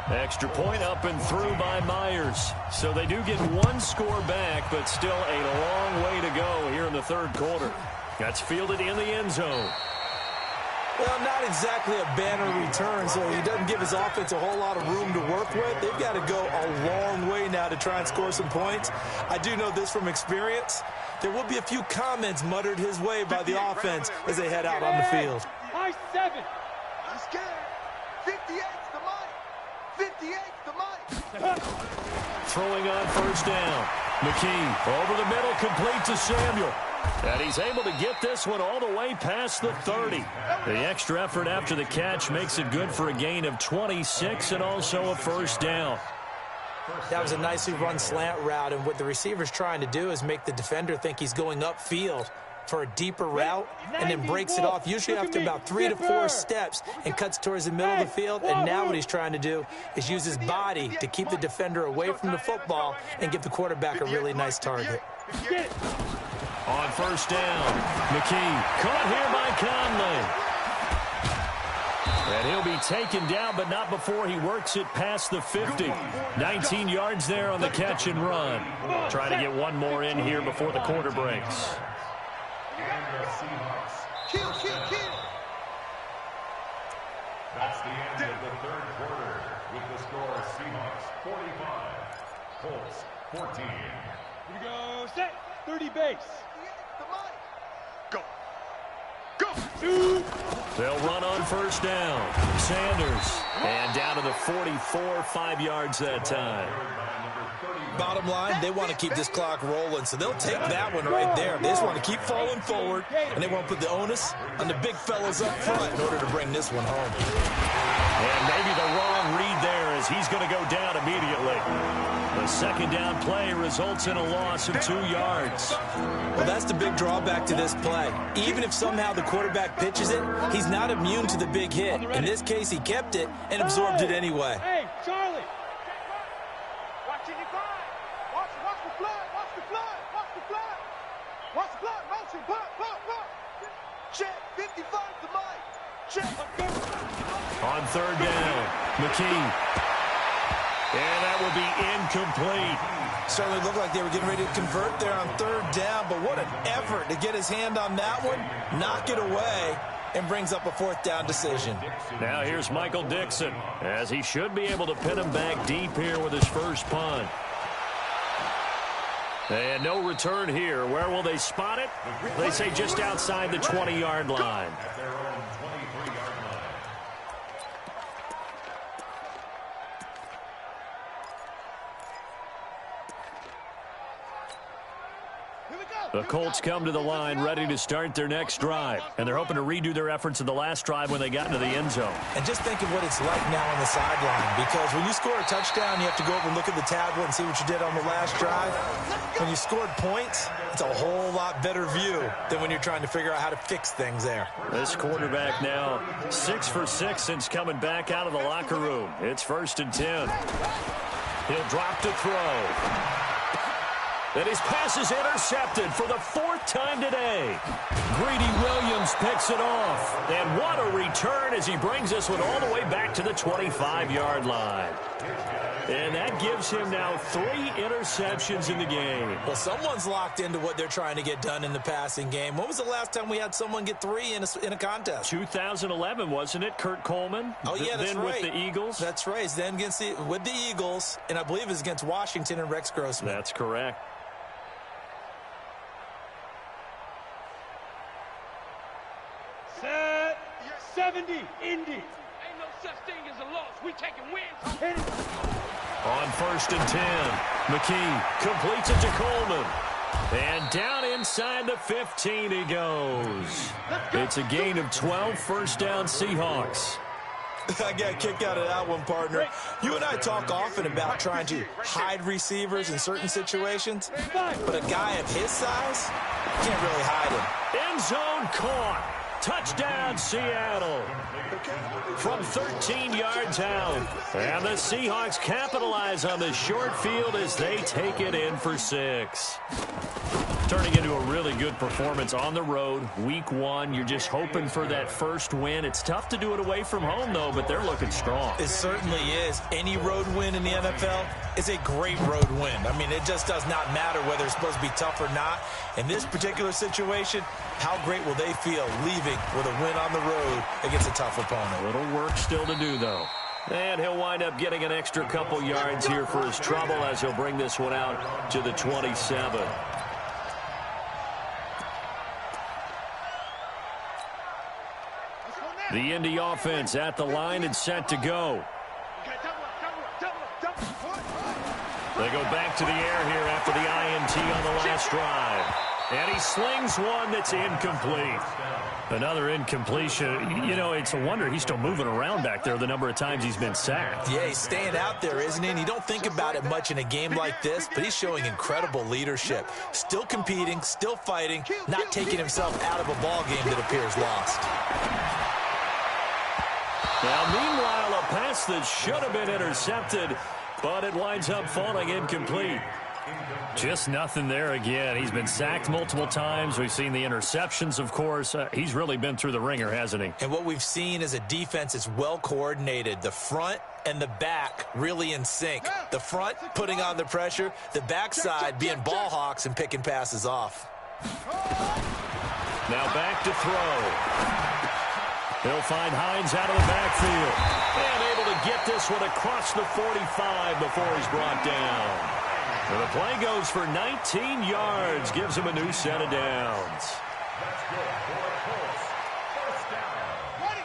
Extra point up and through by Myers. So they do get 1 score back, but still a long way to go here in the 3rd quarter. That's fielded in the end zone. Well, not exactly a banner return, so he doesn't give his offense a whole lot of room to work with. They've got to go a long way now to try and score some points. I do know this from experience. There will be a few comments muttered his way by the offense as they head out on the field. High 7. I'm scared. 58's the money. 58's the money. Throwing on 1st down. McKee over the middle, complete to Samuel. And he's able to get this one all the way past the 30. The extra effort after the catch makes it good for a gain of 26 and also a 1st down. That was a nicely run slant route, and what the receiver's trying to do is make the defender think he's going upfield for a deeper route and then breaks it off, usually after about 3 to 4 steps, and cuts towards the middle of the field. And now what he's trying to do is use his body to keep the defender away from the football and give the quarterback a really nice target. On 1st down, McKee caught here by Conley. And he'll be taken down, but not before he works it past the 50. 19 yards there on the catch and run. Trying to get 1 more in here before the quarter breaks. And the Seahawks. Kill. That's the end of the 3rd quarter with the score Seahawks 45, Colts 14. Here we go. Set. 30 base. The money. Go. 2. They'll run on first down. Sanders. And down to the 44, 5 yards that time. Bottom line, they want to keep this clock rolling, so they'll take that one right there. They just want to keep falling forward, and they want to put the onus on the big fellas up front in order to bring this one home. And maybe the wrong read there as he's going to go down immediately. The second down play results in a loss of 2 yards. Well, that's the big drawback to this play. Even if somehow the quarterback pitches it, he's not immune to the big hit. In this case, he kept it and absorbed it anyway. Hey, Charlie. Watch it, you grind. Watch the flood. Watch the flood. Watch the flood. Watch the flood. Motion. Pop. Check. 55 to Mike. Check. On third down, McKee. And that will be incomplete. Certainly looked like they were getting ready to convert there on third down, but what an effort to get his hand on that one, knock it away, and brings up a fourth down decision. Now here's Michael Dixon, as he should be able to pin him back deep here with his first punt. And no return here. Where will they spot it? They say just outside the 20-yard line. At their own 23-yard line. The Colts come to the line ready to start their next drive. And they're hoping to redo their efforts in the last drive when they got into the end zone. And just think of what it's like now on the sideline, because when you score a touchdown, you have to go over and look at the tablet and see what you did on the last drive. When you scored points, it's a whole lot better view than when you're trying to figure out how to fix things there. This quarterback now 6 for 6 since coming back out of the locker room. It's 1st and 10. He'll drop to throw. And his pass is intercepted for the 4th time today. Greedy Williams picks it off. And what a return as he brings this one all the way back to the 25-yard line. And that gives him now 3 interceptions in the game. Well, someone's locked into what they're trying to get done in the passing game. When was the last time we had someone get 3 in a contest? 2011, wasn't it? Kurt Coleman? Oh, yeah, that's then right. With the Eagles? That's right. Then with the Eagles, and I believe it was against Washington and Rex Grossman. That's correct. Set. 70. Indy. Ain't no such thing as a loss. We taking wins. On 1st and 10, McKee completes it to Coleman. And down inside the 15 he goes. It's a gain of 12, first down Seahawks. I got a kick out of that one, partner. You and I talk often about trying to hide receivers in certain situations, but a guy of his size can't really hide him. End zone caught. Touchdown, Seattle. From 13 yards out. And the Seahawks capitalize on the short field as they take it in for 6. Turning into a really good performance on the road. Week 1, you're just hoping for that first win. It's tough to do it away from home, though, but they're looking strong. It certainly is. Any road win in the NFL is a great road win. I mean, it just does not matter whether it's supposed to be tough or not. In this particular situation, how great will they feel leaving with a win on the road against a tough opponent? A little work still to do, though. And he'll wind up getting an extra couple yards here for his trouble as he'll bring this one out to the 27. The Indy offense at the line and set to go. They go back to the air here after the INT on the last drive. And he slings one that's incomplete. Another incompletion. You know, it's a wonder he's still moving around back there the number of times he's been sacked. Yeah, he's staying out there, isn't he? And you don't think about it much in a game like this, but he's showing incredible leadership. Still competing, still fighting, not taking himself out of a ball game that appears lost. Now, meanwhile, a pass that should have been intercepted, but it winds up falling incomplete. Just nothing there again. He's been sacked multiple times. We've seen the interceptions, of course. He's really been through the ringer, hasn't he? And what we've seen is a defense that's well coordinated. The front and the back really in sync. The front putting on the pressure, the backside being ball hawks and picking passes off. Now back to throw. He'll find Hines out of the backfield. And able to get this one across the 45 before he's brought down. And the play goes for 19 yards, gives him a new set of downs. That's good for the Colts. First down.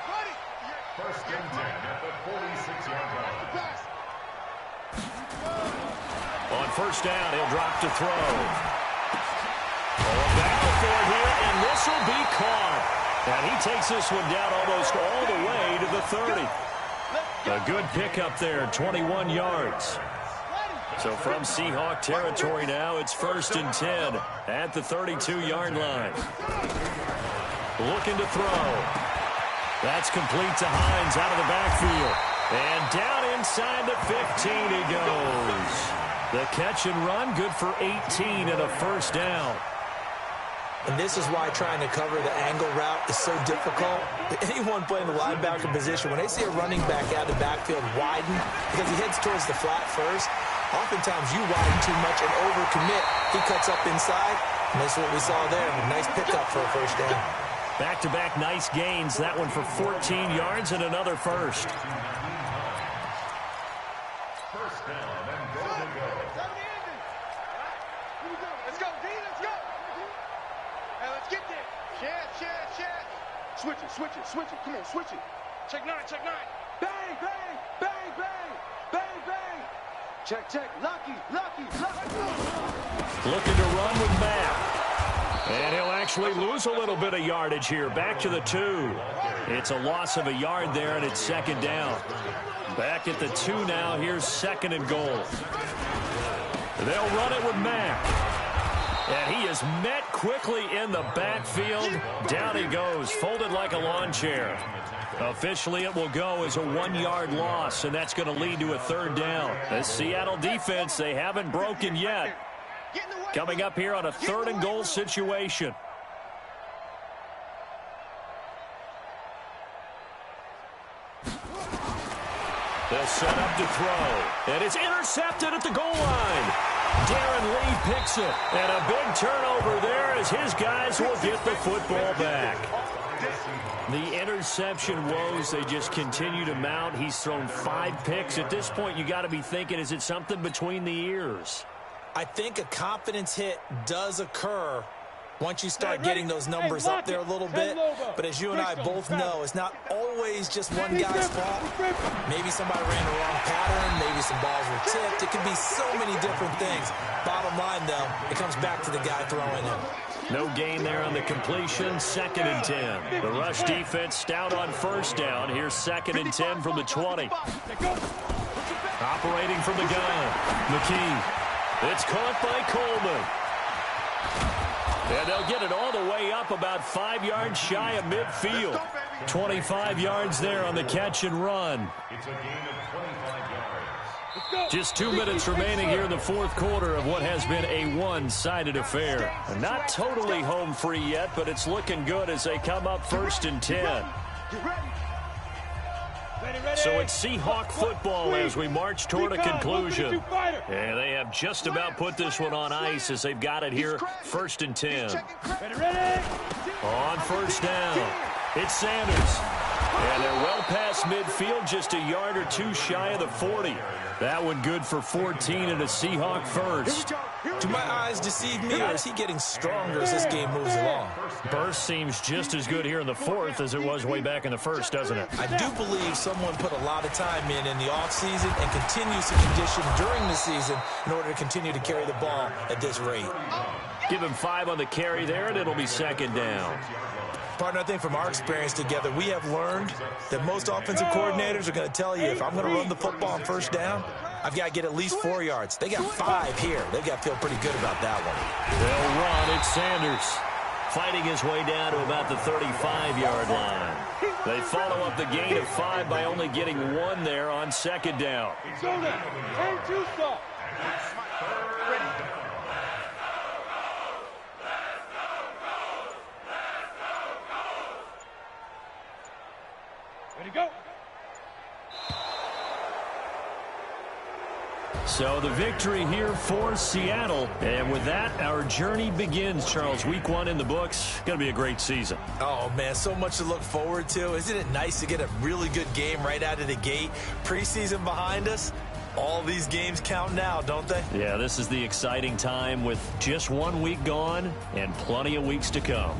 first down. He'll drop to throw. A battle for it here, and this will be caught. And he takes this one down almost all the way to the 30. A good pickup there, 21 yards. So from Seahawk territory now, it's 1st and 10 at the 32-yard line. Looking to throw. That's complete to Hines out of the backfield. And down inside the 15 he goes. The catch and run, good for 18 and a first down. And this is why trying to cover the angle route is so difficult. Anyone playing the linebacker position, when they see a running back out of the backfield widen, because he heads towards the flat first, oftentimes you widen too much and overcommit. He cuts up inside, and that's what we saw there. A nice pickup for a first down. Back-to-back nice gains. That one for 14 yards and another first. First down and go to go. Let's go, D, let's go. Hey, let's get there. Share. Switch it. Come on, switch it. Check nine. Bang, bang, bang, bang, bang, bang. Check. Lucky. Looking to run with Matt. And he'll actually lose a little bit of yardage here. Back to the 2. It's a loss of a yard there, and it's second down. Back at the 2 now. Here's 2nd and goal. They'll run it with Matt. And he is met quickly in the backfield. Down he goes, folded like a lawn chair. Officially, it will go as a 1-yard loss, and that's going to lead to a 3rd down. The Seattle defense, they haven't broken yet. Coming up here on a 3rd and goal situation. They'll set up to throw. And it's intercepted at the goal line. Darren Lee picks it. And a big turnover there as his guys will get the football back. The interception woes, they just continue to mount. He's thrown 5 picks. At this point, you got to be thinking, is it something between the ears? I think a confidence hit does occur once you start getting those numbers up there a little bit. But as you and I both know, it's not always just one guy's fault. Maybe somebody ran the wrong pattern. Maybe some balls were tipped. It could be so many different things. Bottom line, though, it comes back to the guy throwing it. No gain there on the completion. 2nd and 10. The rush defense stout on first down. Here's 2nd and 10 from the 20. Operating from the gun. McKee. It's caught by Coleman. And they'll get it all the way up about 5 yards shy of midfield. 25 yards there on the catch and run. It's a gain of 25 yards. Just 2 minutes remaining here in the 4th quarter of what has been a one-sided affair. Not totally home free yet, but it's looking good as they come up 1st and 10. So it's Seahawk football as we march toward a conclusion. And they have just about put this one on ice as they've got it here, 1st and 10. On first down, it's Sanders. And they're well past midfield, just a yard or 2 shy of the 40. That one good for 14 and a Seahawk first. Do my eyes deceive me, or is he getting stronger as this game moves along? Burst seems just as good here in the 4th as it was way back in the 1st, doesn't it? I do believe someone put a lot of time in the offseason and continues to condition during the season in order to continue to carry the ball at this rate. Give him 5 on the carry there, and it'll be 2nd down. Partner, I think from our experience together, we have learned that most offensive coordinators are going to tell you, if I'm going to run the football on first down, I've got to get at least 4 yards. They got 5 here. They've got to feel pretty good about that one. They'll run. It's Sanders fighting his way down to about the 35-yard line. They follow up the gain of 5 by only getting 1 there on 2nd down. Ready to go. So the victory here for Seattle. And with that, our journey begins, Charles. Week 1 in the books. Going to be a great season. Oh, man, so much to look forward to. Isn't it nice to get a really good game right out of the gate? Preseason behind us. All these games count now, don't they? Yeah, this is the exciting time with just 1 week gone and plenty of weeks to come.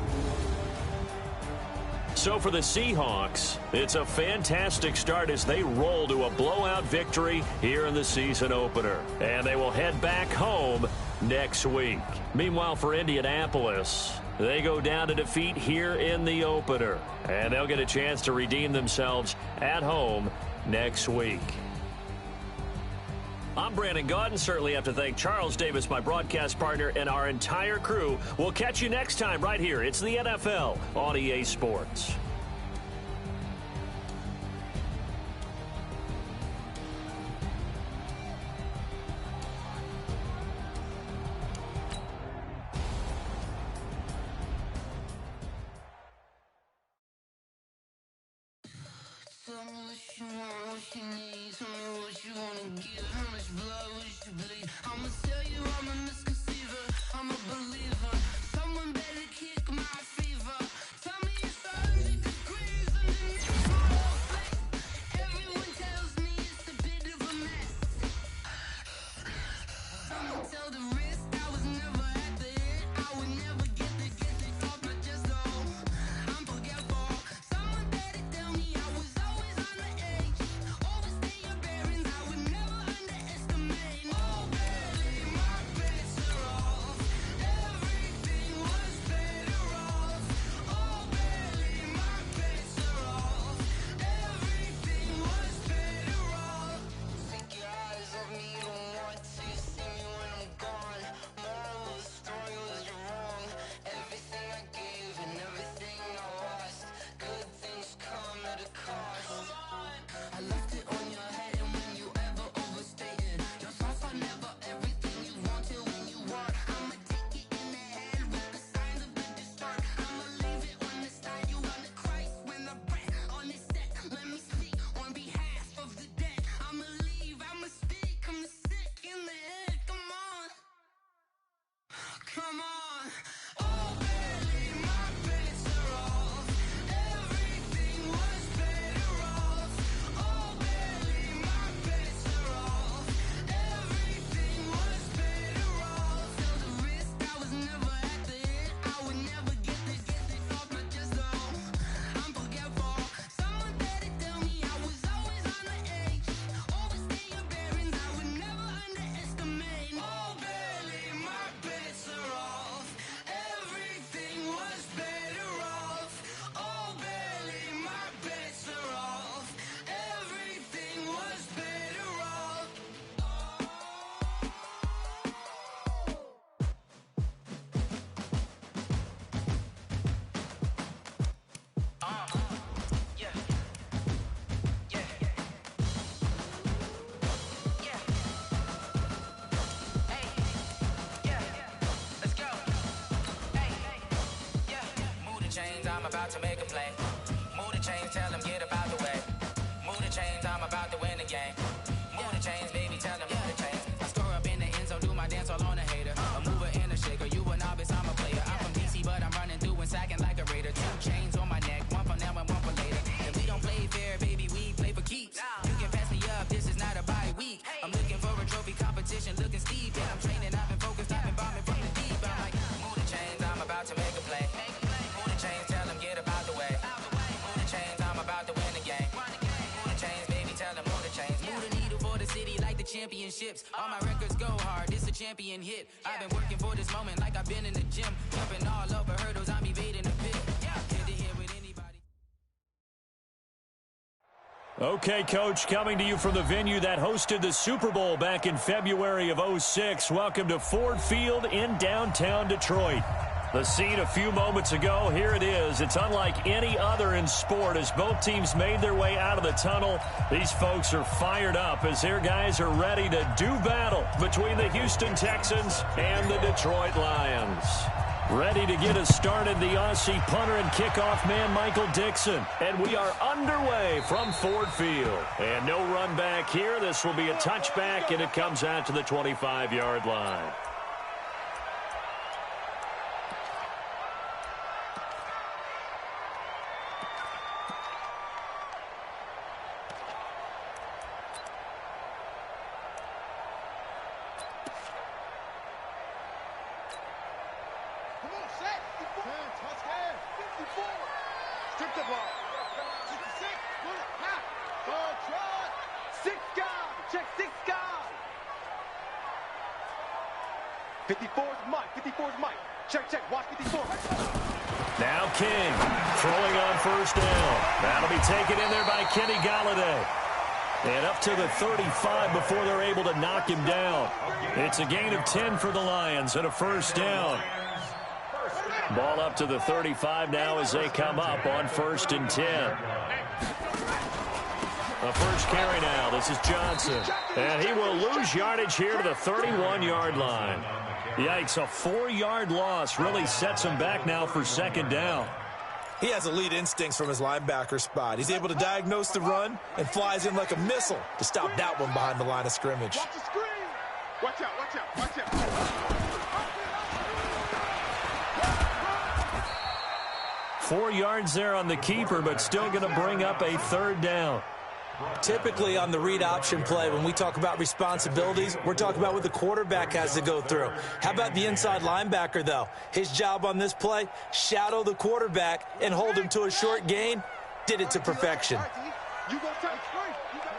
So for the Seahawks, it's a fantastic start as they roll to a blowout victory here in the season opener. And they will head back home next week. Meanwhile, for Indianapolis, they go down to defeat here in the opener. And they'll get a chance to redeem themselves at home next week. I'm Brandon Gaudin. Certainly have to thank Charles Davis, my broadcast partner, and our entire crew. We'll catch you next time right here. It's the NFL on EA Sports. Tell me what you want, what you need. Tell me what you wanna give. How much blood would you bleed? I'ma tell you I'm a misconceiver. I'm a believer. Someone better kick my fever. Tell me it's 100 degrees underneath my whole face. Everyone tells me it's a bit of a mess. I'ma tell the risk I was never at the end. I would never get this off my chest though. I'm forgetful. Someone better tell me I was always on the edge. Overstay your bearings, I would never underestimate. Oh baby, my bets are off. Everything was better off. Oh baby, my bets are off. Everything was better off. Take your eyes off me, don't want to see me when I'm gone. Moral of the story was you're wrong. Everything I gave and everything I lost. Good things come at a cost. I left it on your head, and when you ever overstated, your thoughts are never everything you wanted when you want. I'ma take it in the head with the signs of the distort. I'ma leave it on the side. You on the Christ when the breath on the set. Let me speak on behalf of the dead. I'ma leave, I'ma speak. I'm sick in the head. Come on, come on. Oh baby, my bets are off. Everything was better off. Oh baby, my bets are off. Everything was better off. Felt the risk, I was never at the end. I would never get this off my chest though. I'm forgetful. Someone better tell me I was always on the edge. Overstay your bearings, I would never underestimate. Oh baby, my bets are off. Everything was better off. Oh baby, my bets are off. Everything was better off. Yeah. Yeah. Yeah. Hey. Yeah. Let's go. Hey. Yeah. Move the chains, I'm about to make a play. Move the chains, tell them get up out the way. Move the chains, I'm about to win the game. Move the chains, baby, tell them move the chains. I score up in the end zone, do my dance all on a hater. A mover and a shaker, you a novice, I'm a player. I'm from DC, but I'm running through and sacking like a raider. 2 chains on my neck, one for now and one for later. And we don't play fair, baby, we play for keeps. You can pass me up, this is not a bye week. I'm looking for a trophy competition, looking steep. And I'm training, I've been focused, I've been bombing from the deep. I'm like, move the chains, I'm about to make a play. Move the chains, tell them get up out the way. Move the chains, I'm about to win the game. Move the chains, baby, tell them move the chains. Move the needle for the city like the championships. All my records go hard, this a champion hit. I've been working for this moment like I've been in the gym. Jumping all over hurdles, I'm evading the pit. Good to hear with anybody. Okay, Coach, coming to you from the venue that hosted the Super Bowl back in February of '06. Welcome to Ford Field in downtown Detroit. The scene a few moments ago, here it is. It's unlike any other in sport as both teams made their way out of the tunnel. These folks are fired up as their guys are ready to do battle between the Houston Texans and the Detroit Lions. Ready to get us started, the Aussie punter and kickoff man, Michael Dixon. And we are underway from Ford Field. And no run back here. This will be a touchback, and it comes out to the 25-yard line. Strip the ball. 66. Pull it. Ha. Third try. 6 guys. Check 6 guys. 54's Mike. 54's Mike. Check, check. Watch 54. Now King throwing on first down. That'll be taken in there by Kenny Golladay. And up to the 35 before they're able to knock him down. It's a gain of 10 for the Lions and a first down. Ball up to the 35 now as they come up on 1st and 10. The first carry now. This is Johnson. And he will lose yardage here to the 31-yard line. Yikes, a 4-yard loss really sets him back now for 2nd down. He has elite instincts from his linebacker spot. He's able to diagnose the run and flies in like a missile to stop that one behind the line of scrimmage. Watch the screen. Watch out, watch out, watch out. 4 yards there on the keeper, but still going to bring up a 3rd down. Typically on the read option play, when we talk about responsibilities, we're talking about what the quarterback has to go through. How about the inside linebacker, though? His job on this play, shadow the quarterback and hold him to a short gain. Did it to perfection. You go take 3. You got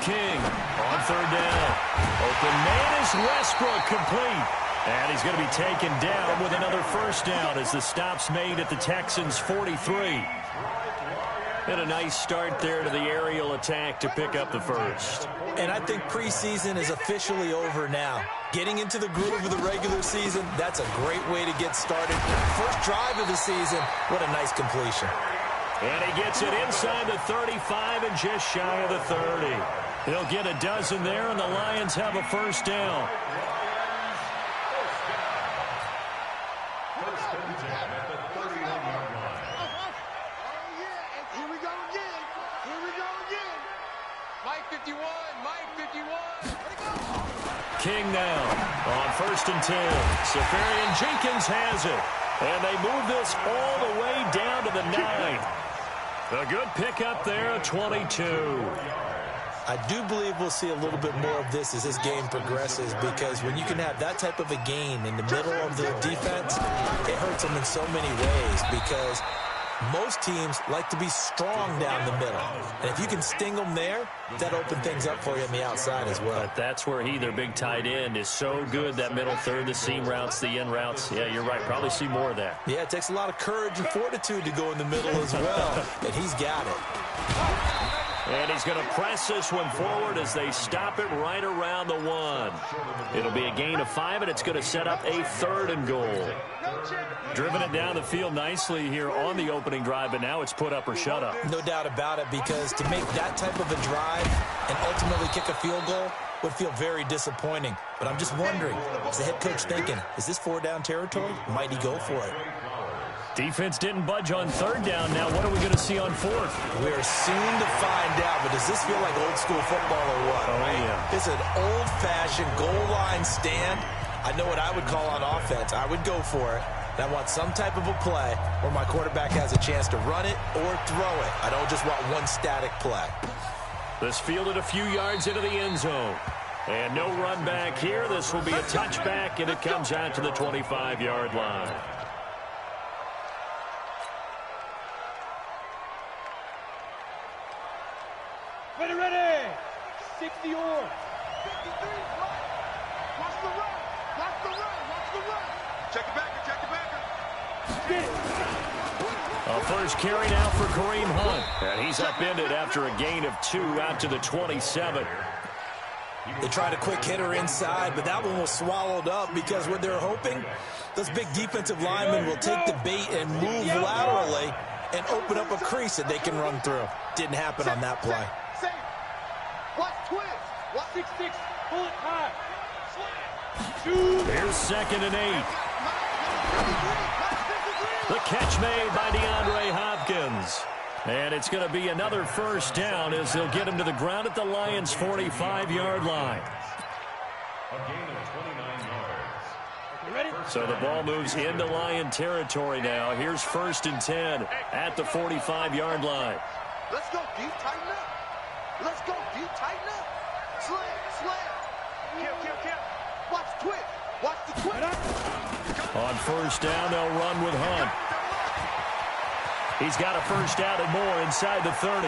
3. King on 3rd down. Open man is Westbrook, complete. And he's going to be taken down with another first down as the stop's made at the Texans' 43. And a nice start there to the aerial attack to pick up the first. And I think preseason is officially over now. Getting into the groove of the regular season, that's a great way to get started. First drive of the season, what a nice completion. And he gets it inside the 35 and just shy of the 30. He'll get a dozen there, and the Lions have a first down. King now on 1st and 10. Safarian Jenkins has it. And they move this all the way down to the 9. A good pickup there, a 22. I do believe we'll see a little bit more of this as this game progresses, because when you can have that type of a gain in the middle of the defense, it hurts them in so many ways, because most teams like to be strong down the middle. And if you can sting them there, that opens things up for you on the outside as well. But that's where their big tight end, is so good, that middle third, the seam routes, the in routes. Yeah, you're right. Probably see more of that. Yeah, it takes a lot of courage and fortitude to go in the middle as well. And he's got it. And he's going to press this one forward as they stop it right around the 1. It'll be a gain of 5, and it's going to set up a 3rd and goal. Driven it down the field nicely here on the opening drive, but now it's put up or shut up. No doubt about it, because to make that type of a drive and ultimately kick a field goal would feel very disappointing. But I'm just wondering, is the head coach thinking, is this 4-down territory? Might he go for it? Defense didn't budge on 3rd down. Now what are we going to see on 4th? We're soon to find out, but does this feel like old school football or what? Oh, yeah. It's an old-fashioned goal line stand. I know what I would call on offense. I would go for it. And I want some type of a play where my quarterback has a chance to run it or throw it. I don't just want one static play. This fielded a few yards into the end zone. And no run back here. This will be a touchback, and it comes out to the 25-yard line. Ready, ready! 60 or. 53, watch the run! Watch the run! Watch the run! Check it back, check it back! Get it! A first carry now for Kareem Hunt. And he's upended after a gain of 2 out to the 27. They tried a quick hitter inside, but that one was swallowed up, because what they're hoping, those big defensive linemen will take the bait and move laterally and open up a crease that they can run through. Didn't happen on that play. Watch twist. Watch 6-6. Pull it high. Here's 2nd and 8. The catch made by DeAndre Hopkins. And it's going to be another first down as they'll get him to the ground at the Lions' 45-yard line. A gain of 29 yards. Ready? So the ball moves into Lion territory now. Here's 1st and 10 at the 45-yard line. Let's go deep, tighten up. Let's go deep, tighten up. Slam, slam. Kill. Watch twist. Watch the twist. On first down, they'll run with Hunt. He's got a first down and more inside the 30.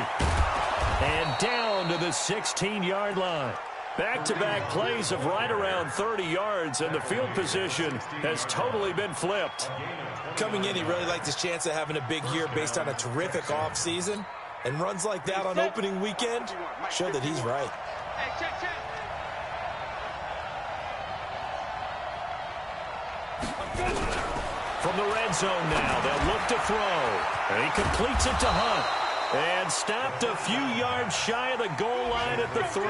And down to the 16-yard line. Back-to-back plays of right around 30 yards, and the field position has totally been flipped. Coming in, he really liked his chance of having a big year based on a terrific offseason. And runs like that on opening weekend show that he's right. Hey, check. From the red zone now, they'll look to throw. And he completes it to Hunt. And stopped a few yards shy of the goal line at the 3.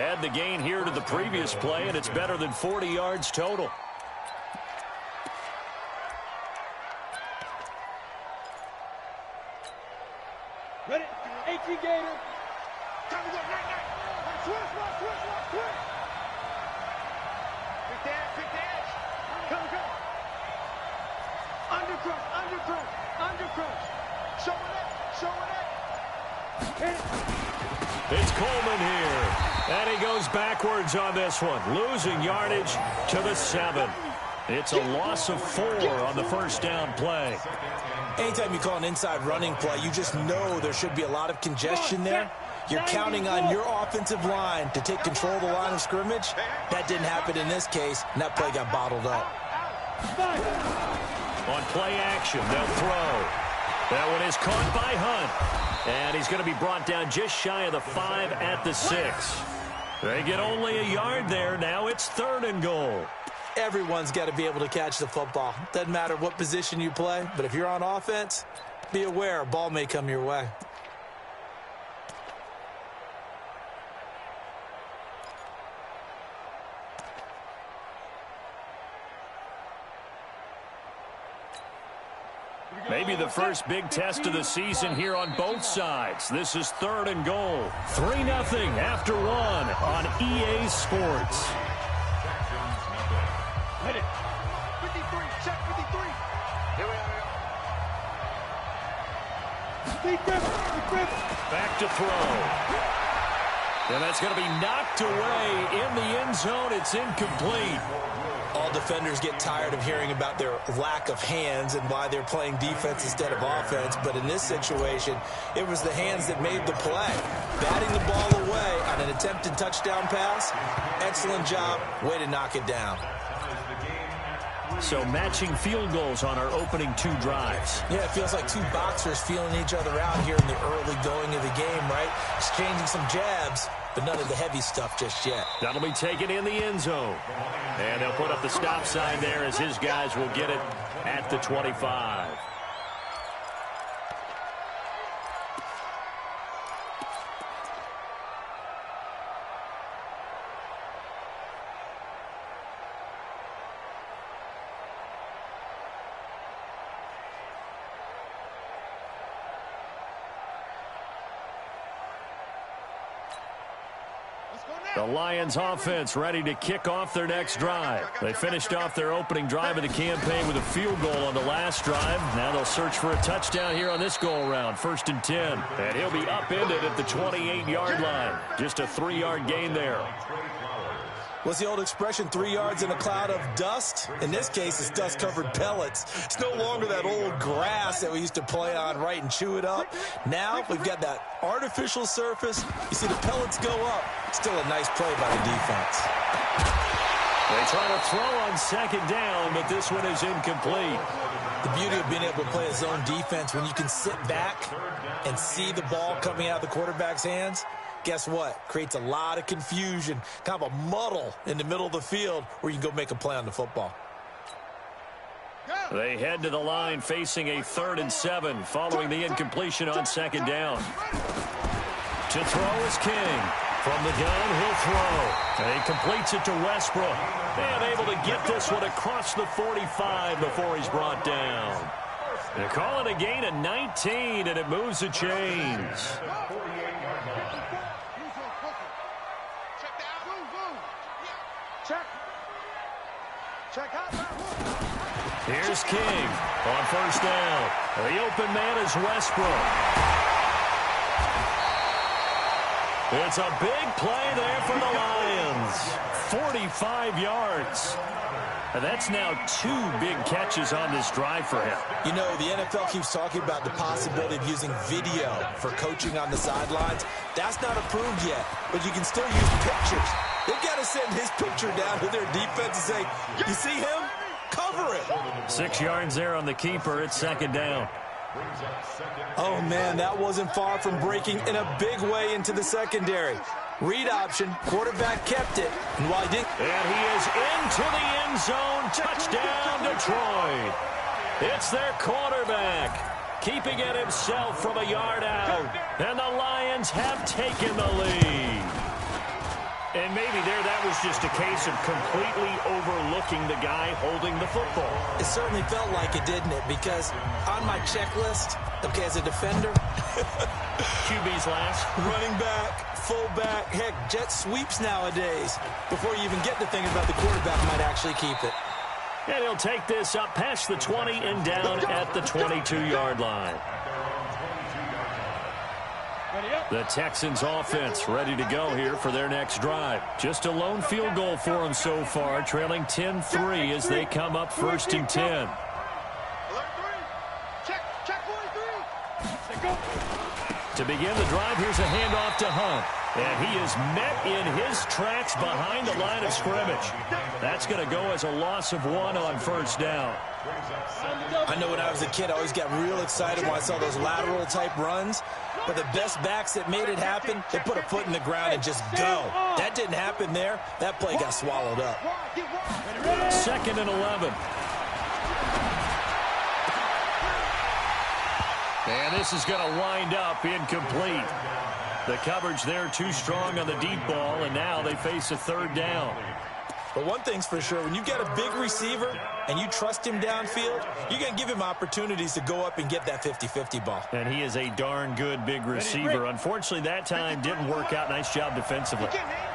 Add the gain here to the previous play, and it's better than 40 yards total. Ready? 18 Gator. Time to go, night. Switch. Big dash. Come. Undercross. Showing it. It's Coleman here. And he goes backwards on this one, losing yardage to the 7. It's a loss of 4 on the first down play. Anytime you call an inside running play, you just know there should be a lot of congestion there. You're counting on your offensive line to take control of the line of scrimmage. That didn't happen in this case, and that play got bottled up. On play action, they'll throw. That one is caught by Hunt. And he's going to be brought down just shy of the 5 at the 6. They get only a yard there. Now it's 3rd and goal. Everyone's got to be able to catch the football. Doesn't matter what position you play, but if you're on offense, be aware a ball may come your way. Maybe the first big test of the season here on both sides. This is 3rd and goal. 3-0 after 1 on EA Sports. Hit it. 53. Check 53. Here we are. Back to throw. And that's going to be knocked away in the end zone. It's incomplete. All defenders get tired of hearing about their lack of hands and why they're playing defense instead of offense. But in this situation, it was the hands that made the play. Batting the ball away on an attempted touchdown pass. Excellent job. Way to knock it down. So matching field goals on our opening 2 drives. Yeah, it feels like 2 boxers feeling each other out here in the early going of the game, right? Exchanging some jabs, but none of the heavy stuff just yet. That'll be taken in the end zone. And they'll put up the stop sign there as his guys will get it at the 25. The Lions offense ready to kick off their next drive. They finished off their opening drive of the campaign with a field goal on the last drive. Now they'll search for a touchdown here on this go-around. 1st and 10. And he'll be upended at the 28-yard line. Just a 3-yard gain there. What's the old expression, 3 yards in a cloud of dust? In this case, it's dust-covered pellets. It's no longer that old grass that we used to play on, right, and chew it up. Now we've got that artificial surface. You see the pellets go up. Still a nice play by the defense. They try to throw on 2nd down, but this one is incomplete. The beauty of being able to play a zone defense, when you can sit back and see the ball coming out of the quarterback's hands, guess what? Creates a lot of confusion, kind of a muddle in the middle of the field where you can go make a play on the football. They head to the line facing a 3rd and 7 following the incompletion on 2nd down. To throw is King. From the gun, he'll throw. And he completes it to Westbrook. And able to get this one across the 45 before he's brought down. They call it a gain of 19, and it moves the chains. Here's King on 1st down. The open man is Westbrook. It's a big play there for the Lions. 45 yards. And that's now 2 big catches on this drive for him. You know, the NFL keeps talking about the possibility of using video for coaching on the sidelines. That's not approved yet, but you can still use pictures. They've got to send his picture down to their defense and say, you see him? Cover it. 6 yards there on the keeper. It's second down. Oh, man, that wasn't far from breaking in a big way into the secondary. Read option, quarterback kept it. And while he didn't... And he is into the end zone. Touchdown, Detroit. It's their quarterback, keeping it himself from a yard out. And the Lions have taken the lead. And maybe that was just a case of completely overlooking the guy holding the football. It certainly felt like it, didn't it? Because on my checklist, okay, as a defender, QB's last. Running back, fullback, heck, jet sweeps nowadays. Before you even get to thinking about the quarterback might actually keep it. And he'll take this up past the 20 and down at the 22-yard line. The Texans offense ready to go here for their next drive. Just a lone field goal for them so far, trailing 10-3 as they come up 1st and 10. To begin the drive, here's a handoff to Hunt. And he is met in his tracks behind the line of scrimmage. That's going to go as a loss of 1 on 1st down. I know when I was a kid, I always got real excited when I saw those lateral-type runs. But the best backs that made it happen, they put a foot in the ground and just go. That didn't happen there. That play got swallowed up. 2nd and 11. And this is going to wind up incomplete. The coverage there too strong on the deep ball, and now they face a 3rd down. But one thing's for sure, when you've got a big receiver and you trust him downfield, you're going to give him opportunities to go up and get that 50-50 ball. And he is a darn good big receiver. Unfortunately, that time didn't work out. Nice job defensively.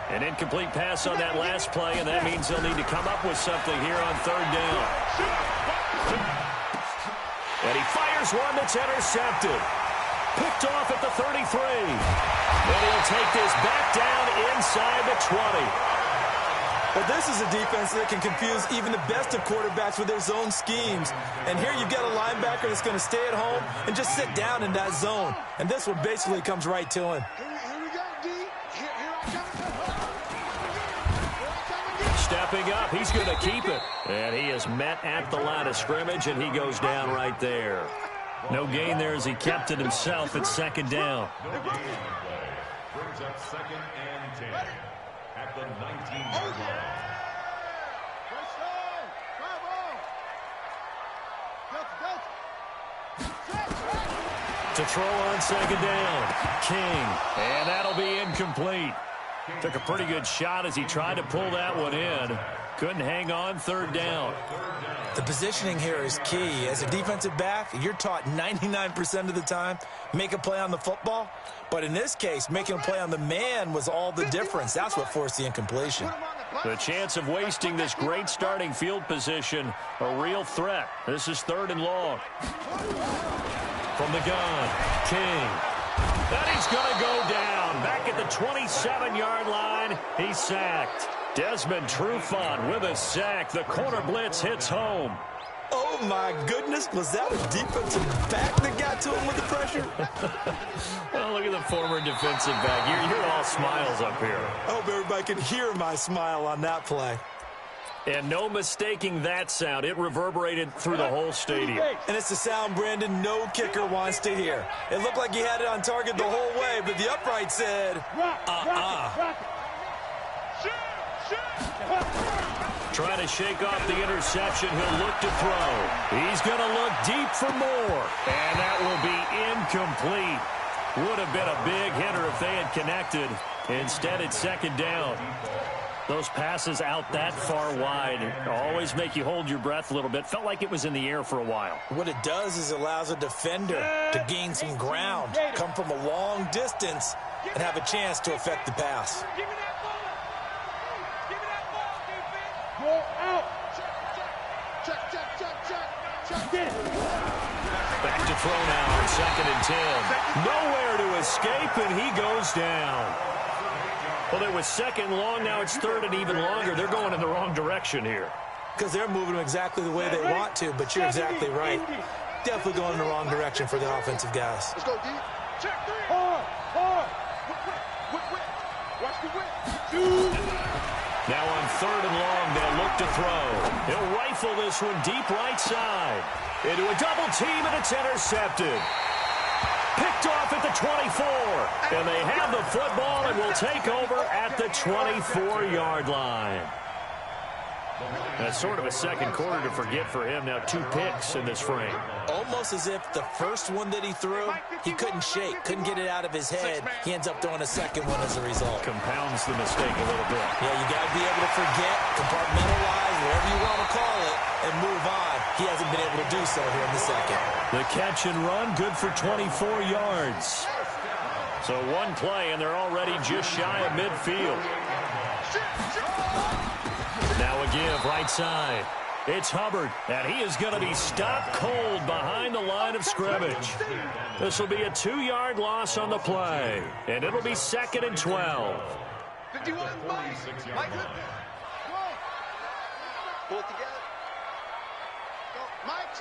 An incomplete pass on that last play, and that means they'll need to come up with something here on 3rd down. And he fires one that's intercepted. Picked off at the 33. And he'll take this back down inside the 20. But this is a defense that can confuse even the best of quarterbacks with their zone schemes. And here you've got a linebacker that's going to stay at home and just sit down in that zone. And this one basically comes right to him. Stepping up, he's going to keep it. And he is met at the line of scrimmage, and he goes down right there. No gain there as he kept it himself at 2nd down. Brings up 2nd and 10 at the 19-yard line. To throw on 2nd down, King. And that'll be incomplete. Took a pretty good shot as he tried to pull that one in. Couldn't hang on 3rd down. The positioning here is key. As a defensive back, you're taught 99% of the time, make a play on the football. But in this case, making a play on the man was all the difference. That's what forced the incompletion. The chance of wasting this great starting field position, a real threat. This is 3rd and long. From the gun, King. And he's going to go down. Back at the 27-yard line, he's sacked. Desmond Trufant with a sack. The corner blitz hits home. Oh, my goodness. Was that a defensive back that got to him with the pressure? Oh, look at the former defensive back. You're all smiles up here. I hope everybody can hear my smile on that play. And no mistaking that sound. It reverberated through the whole stadium. And it's the sound, Brandon, no kicker wants to hear. It looked like he had it on target the whole way, but the upright said, Trying to shake off the interception. He'll look to throw. He's going to look deep for more. And that will be incomplete. Would have been a big hitter if they had connected. Instead, it's 2nd down. Those passes out that far wide always make you hold your breath a little bit. Felt like it was in the air for a while. What it does is it allows a defender to gain some ground, come from a long distance, and have a chance to affect the pass. Give me that ball. Give me that ball, defense. Go out. Check. Get it. Back to throw now on 2nd and 10. Nowhere to escape, and he goes down. Well, it was second long. Now it's third and even longer. They're going in the wrong direction here. Because they're moving them exactly the way they want to, but you're exactly right. Definitely going in the wrong direction for the offensive guys. Let's go, D. Check 3. Hard. Whip. Watch the whip. Now on third and long, they'll look to throw. He'll rifle this one deep right side. Into a double team, and it's intercepted. Picked off at the 24. And they have the football and will take over at the 24-yard line. That's sort of a second quarter to forget for him. Now 2 picks in this frame. Almost as if the first one that he threw, he couldn't shake, couldn't get it out of his head. He ends up throwing a second one as a result. Compounds the mistake a little bit. Yeah, you got to be able to forget, compartmentalize, whatever you want to call it, and move on. He hasn't been able to do so here in the second. The catch and run, good for 24 yards. So one play, and they're already just shy of midfield. Now a give right side. It's Hubbard, and he is going to be stopped cold behind the line of scrimmage. This will be a 2-yard loss on the play, and it'll be 2nd and 12. 51, Mike. Pull it together. Go. Mike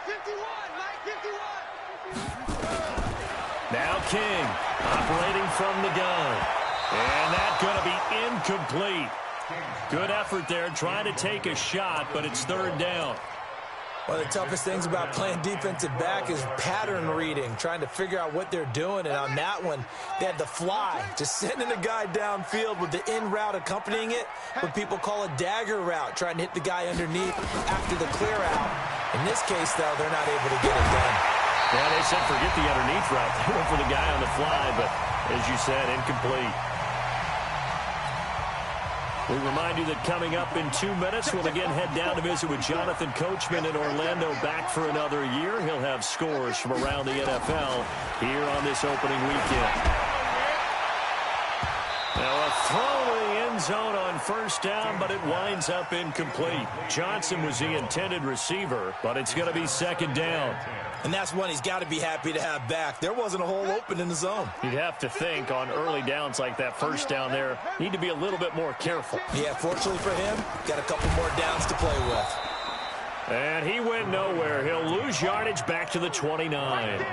51. Now King operating from the gun. And that's going to be incomplete. Good effort there, trying to take a shot, but it's third down. One of the toughest things about playing defensive back is pattern reading, trying to figure out what they're doing. And on that one, they had the fly, just sending a guy downfield with the in route accompanying it, what people call a dagger route, trying to hit the guy underneath after the clear out. In this case, though, they're not able to get it done. Yeah, they said forget the underneath route. They went for the guy on the fly, but as you said, incomplete. We remind you that coming up in 2 minutes, we'll again head down to visit with Jonathan Coachman in Orlando, back for another year. He'll have scores from around the NFL here on this opening weekend. Now a throw to the end zone on first down, but it winds up incomplete. Johnson was the intended receiver, but it's going to be 2nd down. And that's one he's got to be happy to have back. There wasn't a hole open in the zone. You'd have to think on early downs like that first down there, need to be a little bit more careful. Yeah, fortunately for him, got a couple more downs to play with. And he went nowhere. He'll lose yardage back to the 29.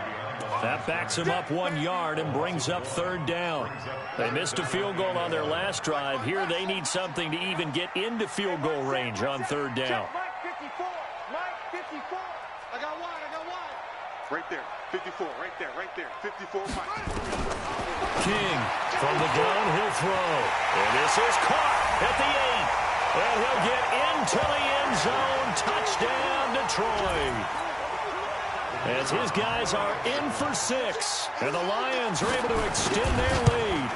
That backs him up 1 yard and brings up third down. They missed a field goal on their last drive. Here they need something to even get into field goal range on third down. Mike 54. I got wide. Right there. 54. Right there. 54, Mike. King from the gun. He'll throw. And this is caught at the 8. And he'll get into the end zone. Touchdown, Detroit. As his guys are in for 6. And the Lions are able to extend their lead.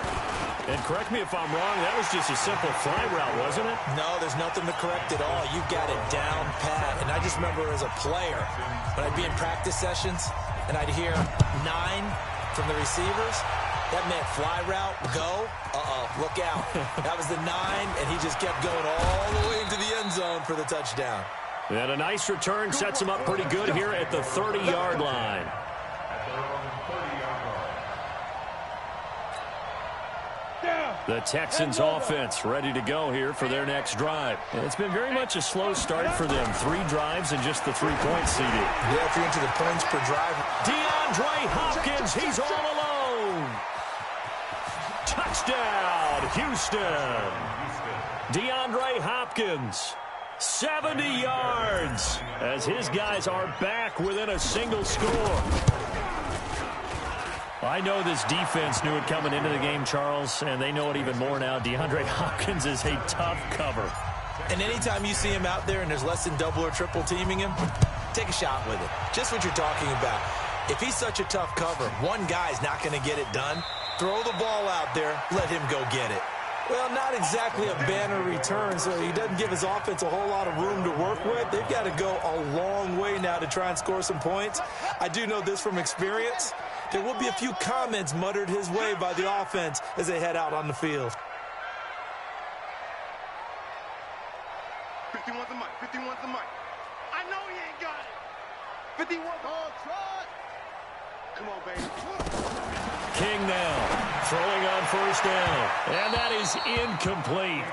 And correct me if I'm wrong, that was just a simple fly route, wasn't it? No, there's nothing to correct at all. You got it down pat. And I just remember as a player, when I'd be in practice sessions and I'd hear 9 from the receivers, that meant fly route, go, look out. That was the 9, and he just kept going all the way into the end zone for the touchdown. And a nice return sets him up pretty good here at the 30-yard line. The Texans offense ready to go here for their next drive. And it's been very much a slow start for them. 3 drives and just the 3-point CD. Yeah, if you're into the points per drive. DeAndre Hopkins, he's all alone. Touchdown, Houston. DeAndre Hopkins, 70 yards, as his guys are back within a single score. I know this defense knew it coming into the game, Charles, and they know it even more now. DeAndre Hopkins is a tough cover. And anytime you see him out there and there's less than double or triple teaming him, take a shot with it. Just what you're talking about. If he's such a tough cover, one guy's not going to get it done. Throw the ball out there, let him go get it. Well, not exactly a banner return, so he doesn't give his offense a whole lot of room to work with. They've got to go a long way now to try and score some points. I do know this from experience. There will be a few comments muttered his way by the offense as they head out on the field. 51's the mic. 51's the mic. I know he ain't got it. 51. Oh, try. Come on, baby. King now Throwing on first down. And that is incomplete.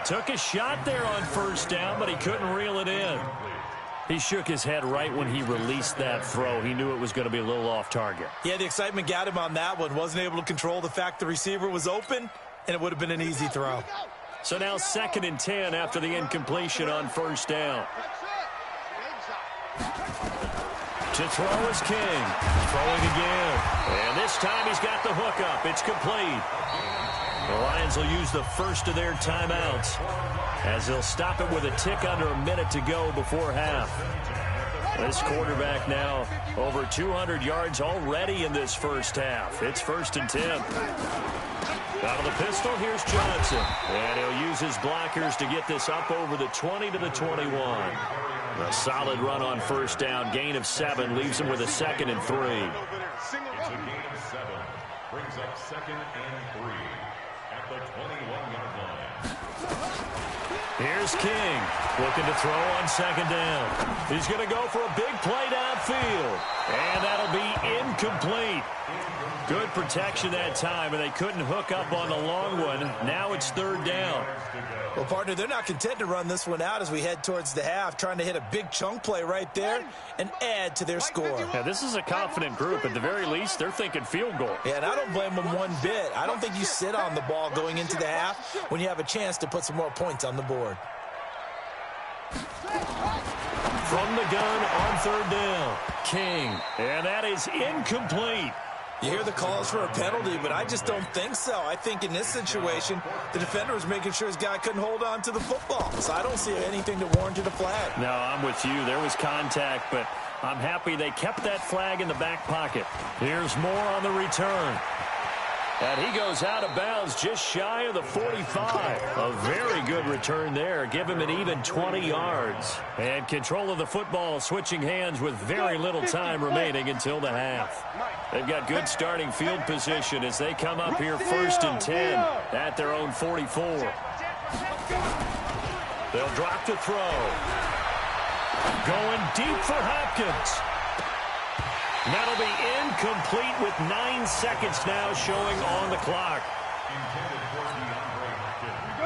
Took a shot there on first down, but he couldn't reel it in. He shook his head right when he released that throw. He knew it was going to be a little off target. Yeah, the excitement got him on that one. Wasn't able to control the fact the receiver was open, and it would have been an easy throw. So now 2nd and 10 after the incompletion on first down. To throw is King. Throwing again. And this time he's got the hook up. It's complete. The Lions will use the first of their timeouts as they'll stop it with a tick under a minute to go before half. This quarterback now over 200 yards already in this first half. It's 1st and 10. Out of the pistol, here's Johnson. And he'll use his blockers to get this up over the 20 to the 21. A solid run on first down. Gain of 7 leaves him with a 2nd and 3. It's a gain of 7. Brings up 2nd and 3 at the 21-yard line. Here's King looking to throw on 2nd down. He's going to go for a big play downfield. And that'll be incomplete. Good protection that time, and they couldn't hook up on the long one. Now it's 3rd down. Well, partner, they're not content to run this one out as we head towards the half, trying to hit a big chunk play right there and add to their score. Yeah, this is a confident group. At the very least, they're thinking field goal. Yeah, and I don't blame them one bit. I don't think you sit on the ball going into the half when you have a chance to put some more points on the board. From the gun on 3rd down, King. And that is incomplete. You hear the calls for a penalty, but I just don't think so. I think in this situation, the defender was making sure his guy couldn't hold on to the football. So I don't see anything that warranted a flag. No, I'm with you. There was contact, but I'm happy they kept that flag in the back pocket. Here's more on the return. And he goes out of bounds just shy of the 45. A very good return there. Give him an even 20 yards. And control of the football switching hands with very little time remaining until the half. They've got good starting field position as they come up here 1st and 10 at their own 44. They'll drop the throw. Going deep for Hopkins. That'll be incomplete with 9 seconds now showing on the clock.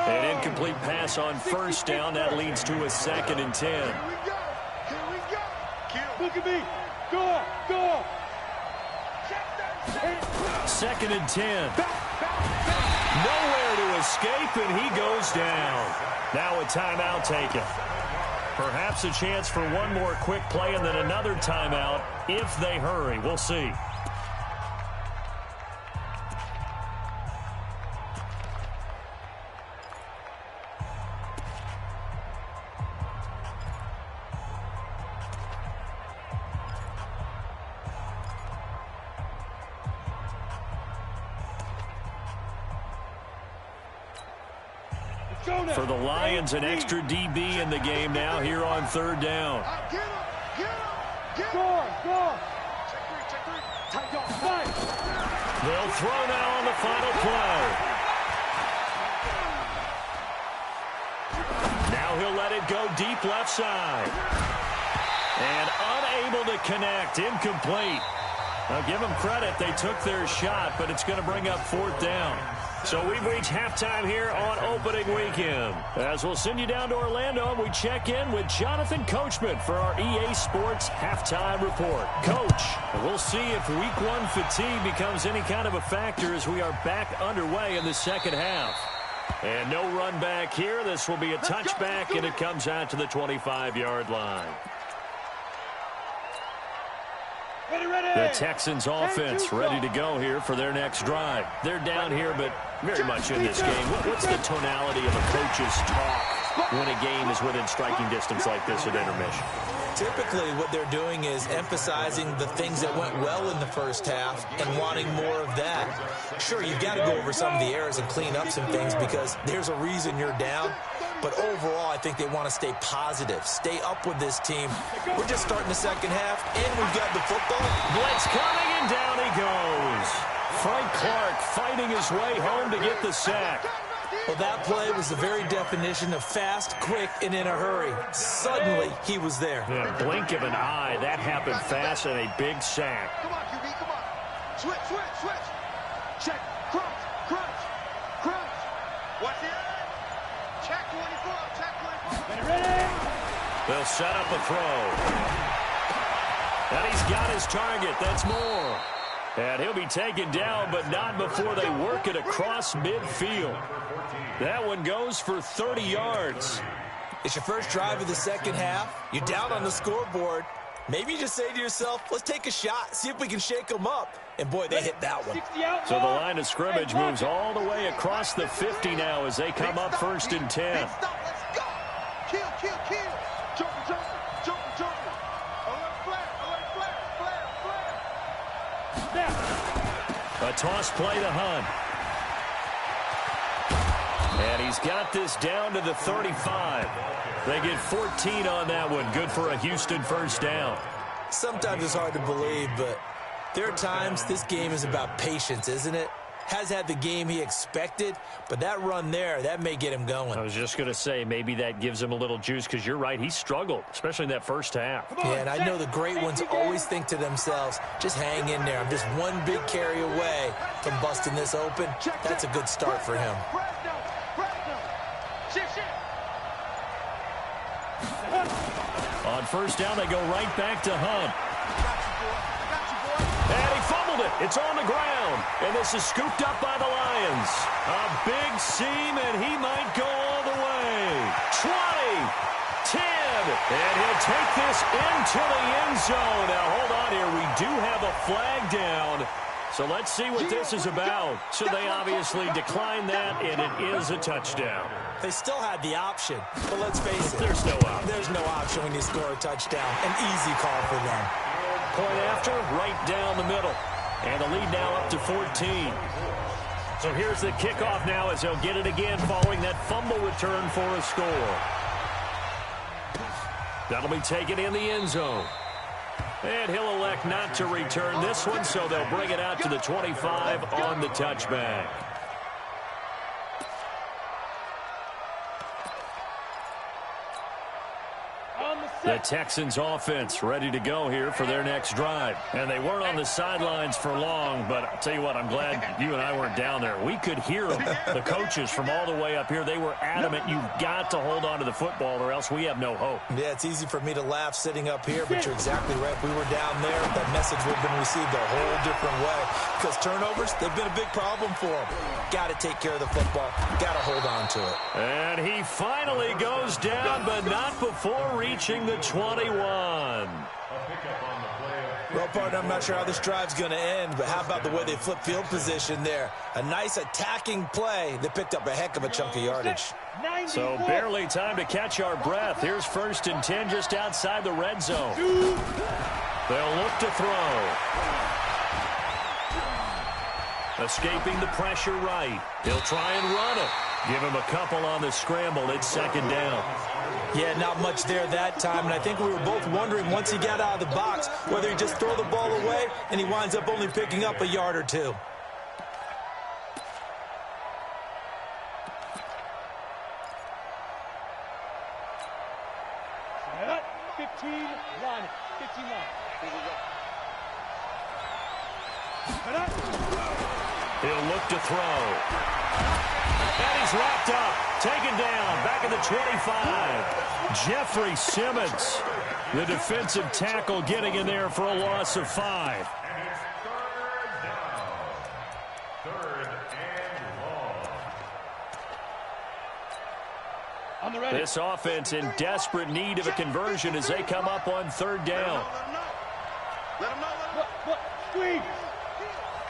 An incomplete pass on first down. That leads to a 2nd and 10. Here we go. Look at me. Go. 2nd and 10. Nowhere to escape, and he goes down. Now a timeout taken. Perhaps a chance for one more quick play and then another timeout if they hurry. We'll see. For the Lions, an extra DB in the game now here on 3rd down. Get him. Go. They'll throw now on the final play. Now he'll let it go deep left side. And unable to connect. Incomplete. Now give them credit. They took their shot, but it's going to bring up 4th down. So we've reached halftime here on opening weekend. As we'll send you down to Orlando, and we check in with Jonathan Coachman for our EA Sports Halftime Report. Coach, we'll see if Week 1 fatigue becomes any kind of a factor as we are back underway in the second half. And no run back here. This will be a touchback, and it comes out to the 25-yard line. The Texans offense ready to go here for their next drive. They're down here, but very much in this game. What's the tonality of a coach's talk when a game is within striking distance like this at intermission? Typically, what they're doing is emphasizing the things that went well in the first half and wanting more of that. Sure, you've got to go over some of the errors and clean up some things because there's a reason you're down. But overall, I think they want to stay positive, stay up with this team. We're just starting the second half, and we've got the football. Blitz coming, and down he goes. Frank Clark fighting his way home to get the sack. Well, that play was the very definition of fast, quick, and in a hurry. Suddenly, he was there. Yeah, blink of an eye. That happened fast and a big sack. Come on, QB, come on. Switch. Check. Crunch, crunch, crunch. What's it? Check 24, check 24. Ready? They'll set up a throw. And he's got his target. That's Moore. And he'll be taken down, but not before they work it across midfield. That one goes for 30 yards. It's your first drive of the second half. You're down on the scoreboard. Maybe you just say to yourself, let's take a shot, see if we can shake them up. And, boy, they hit that one. So the line of scrimmage moves all the way across the 50 now as they come up 1st and 10. Let's go. Kill, kill, kill. Jump, jump, jump, jump. Alert flare, flare, flare. A toss play to Hunt. And he's got this down to the 35. They get 14 on that one. Good for a Houston first down. Sometimes it's hard to believe, but there are times this game is about patience, isn't it? Has had the game he expected, but that run there, that may get him going. I was just going to say, maybe that gives him a little juice, because you're right, he struggled, especially in that first half. Yeah, and I know the great ones always think to themselves, just hang in there. I'm just one big carry away from busting this open. That's a good start for him. On first down, they go right back to Hunt. And he fumbled it. It's on the ground. And this is scooped up by the Lions. A big seam, and he might go all the way. 20, 10, and he'll take this into the end zone. Now, hold on here. We do have a flag down. So let's see what this is about. So they obviously declined that, and it is a touchdown. They still had the option, but let's face it. There's no option. There's no option when you score a touchdown. An easy call for them. Point after, right down the middle. And the lead now up to 14. So here's the kickoff now as they'll get it again following that fumble return for a score. That'll be taken in the end zone. And he'll elect not to return this one, so they'll bring it out to the 25 on the touchback. The Texans offense ready to go here for their next drive. And they weren't on the sidelines for long, but I'll tell you what, I'm glad you and I weren't down there. We could hear them, the coaches from all the way up here. They were adamant, you've got to hold on to the football or else we have no hope. Yeah, it's easy for me to laugh sitting up here, but you're exactly right. If we were down there, that message would have been received a whole different way. Because turnovers, they've been a big problem for them. Got to take care of the football. Got to hold on to it. And he finally goes down, but not before reaching the 21. Well, partner, I'm not sure how this drive's going to end, but how about the way they flip field position there? A nice attacking play. They picked up a heck of a chunk of yardage. So barely time to catch our breath. Here's 1st and 10 just outside the red zone. They'll look to throw. Escaping the pressure right. He'll try and run it. Give him a couple on the scramble. It's 2nd down. Yeah, not much there that time, and I think we were both wondering once he got out of the box whether he just throw the ball away and he winds up only picking up a yard or two. Set. 15 line. 15 line. He'll look to throw. And he's wrapped up. Taken down. Back at the 25. Jeffrey Simmons, the defensive tackle, getting in there for a loss of 5. And it's 3rd down. 3rd and long. On the ready. This offense in desperate need of a conversion as they come up on 3rd down. Let him know. Look, squeeze.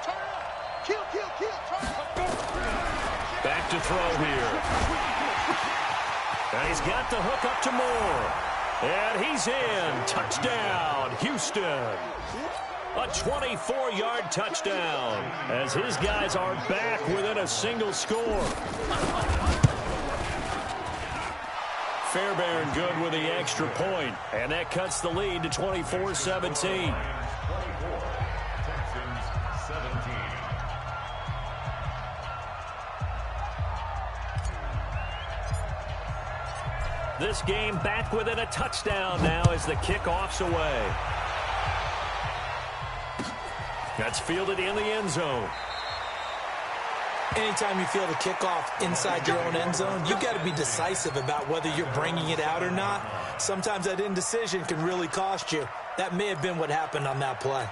Turn up. Kill, kill, kill. Turn up. Back to throw here. And he's got the hook up to Moore. And he's in. Touchdown, Houston. A 24-yard touchdown as his guys are back within a single score. Fairbairn good with the extra point, and that cuts the lead to 24-17. This game back within a touchdown now as the kickoff's away. That's fielded in the end zone. Anytime you feel the kickoff inside your own end zone, you've got to be decisive about whether you're bringing it out or not. Sometimes that indecision can really cost you. That may have been what happened on that play.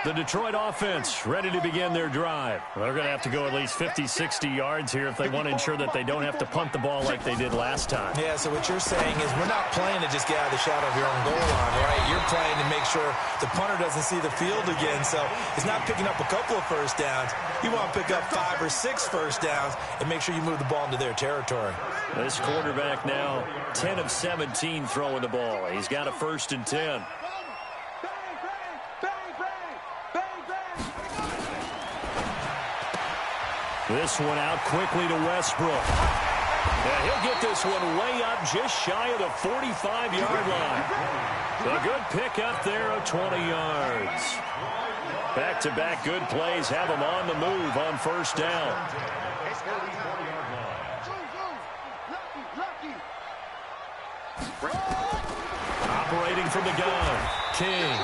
The Detroit offense ready to begin their drive. They're going to have to go at least 50, 60 yards here if they want to ensure that they don't have to punt the ball like they did last time. Yeah, so what you're saying is we're not playing to just get out of the shadow of your own goal line, right? You're playing to make sure the punter doesn't see the field again. So it's not picking up a couple of first downs. You want to pick up 5 or 6 first downs and make sure you move the ball into their territory. This quarterback now 10 of 17 throwing the ball. He's got a 1st and 10. This one out quickly to Westbrook. And he'll get this one way up just shy of the 45-yard line. A good pick up there of 20 yards. Back-to-back good plays have him on the move on 1st down. Operating from the gun, King.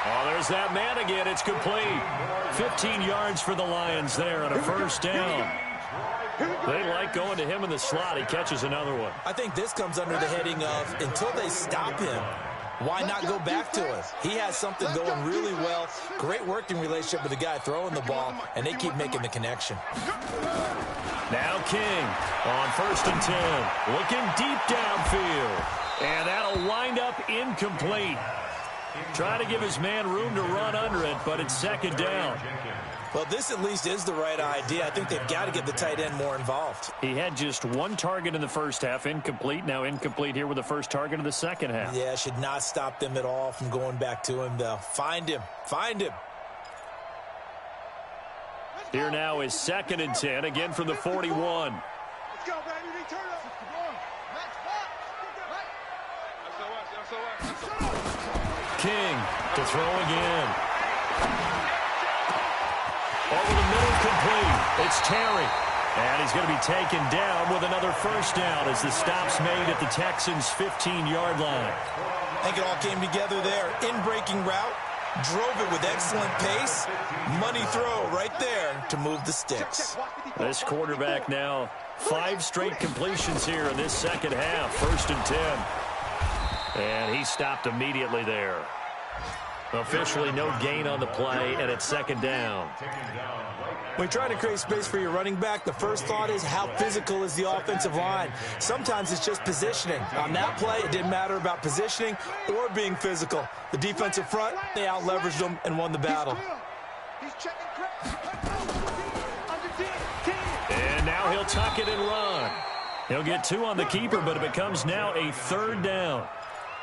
Oh, there's that man again. It's complete. 15 yards for the Lions there on a 1st down. They like going to him in the slot. He catches another one. I think this comes under the heading of until they stop him, why not go back to him? He has something going really well. Great working relationship with the guy throwing the ball, and they keep making the connection. Now King on 1st and 10. Looking deep downfield. And that'll wind up incomplete. Trying to give his man room to run under it, but it's 2nd down. Well, this at least is the right idea. I think they've got to get the tight end more involved. He had just 1 target in the 1st half, incomplete. Now incomplete here with the 1st target of the 2nd half. Yeah, should not stop them at all from going back to him, though. Find him. Find him. Here now is 2nd and 10, again from the 41. Let's go, baby. Return up. King to throw again. Over the middle, complete. It's Terry. And he's going to be taken down with another 1st down as the stop's made at the Texans' 15-yard line. I think it all came together there. In-breaking route, drove it with excellent pace. Money throw right there to move the sticks. This quarterback now 5 straight completions here in this 2nd half. 1st and 10. And he stopped immediately there. Officially no gain on the play, and it's 2nd down. When you're trying to create space for your running back, the first thought is how physical is the offensive line. Sometimes it's just positioning. On that play, it didn't matter about positioning or being physical. The defensive front, they out-leveraged them and won the battle. And now he'll tuck it and run. He'll get 2 on the keeper, but it becomes now a 3rd down.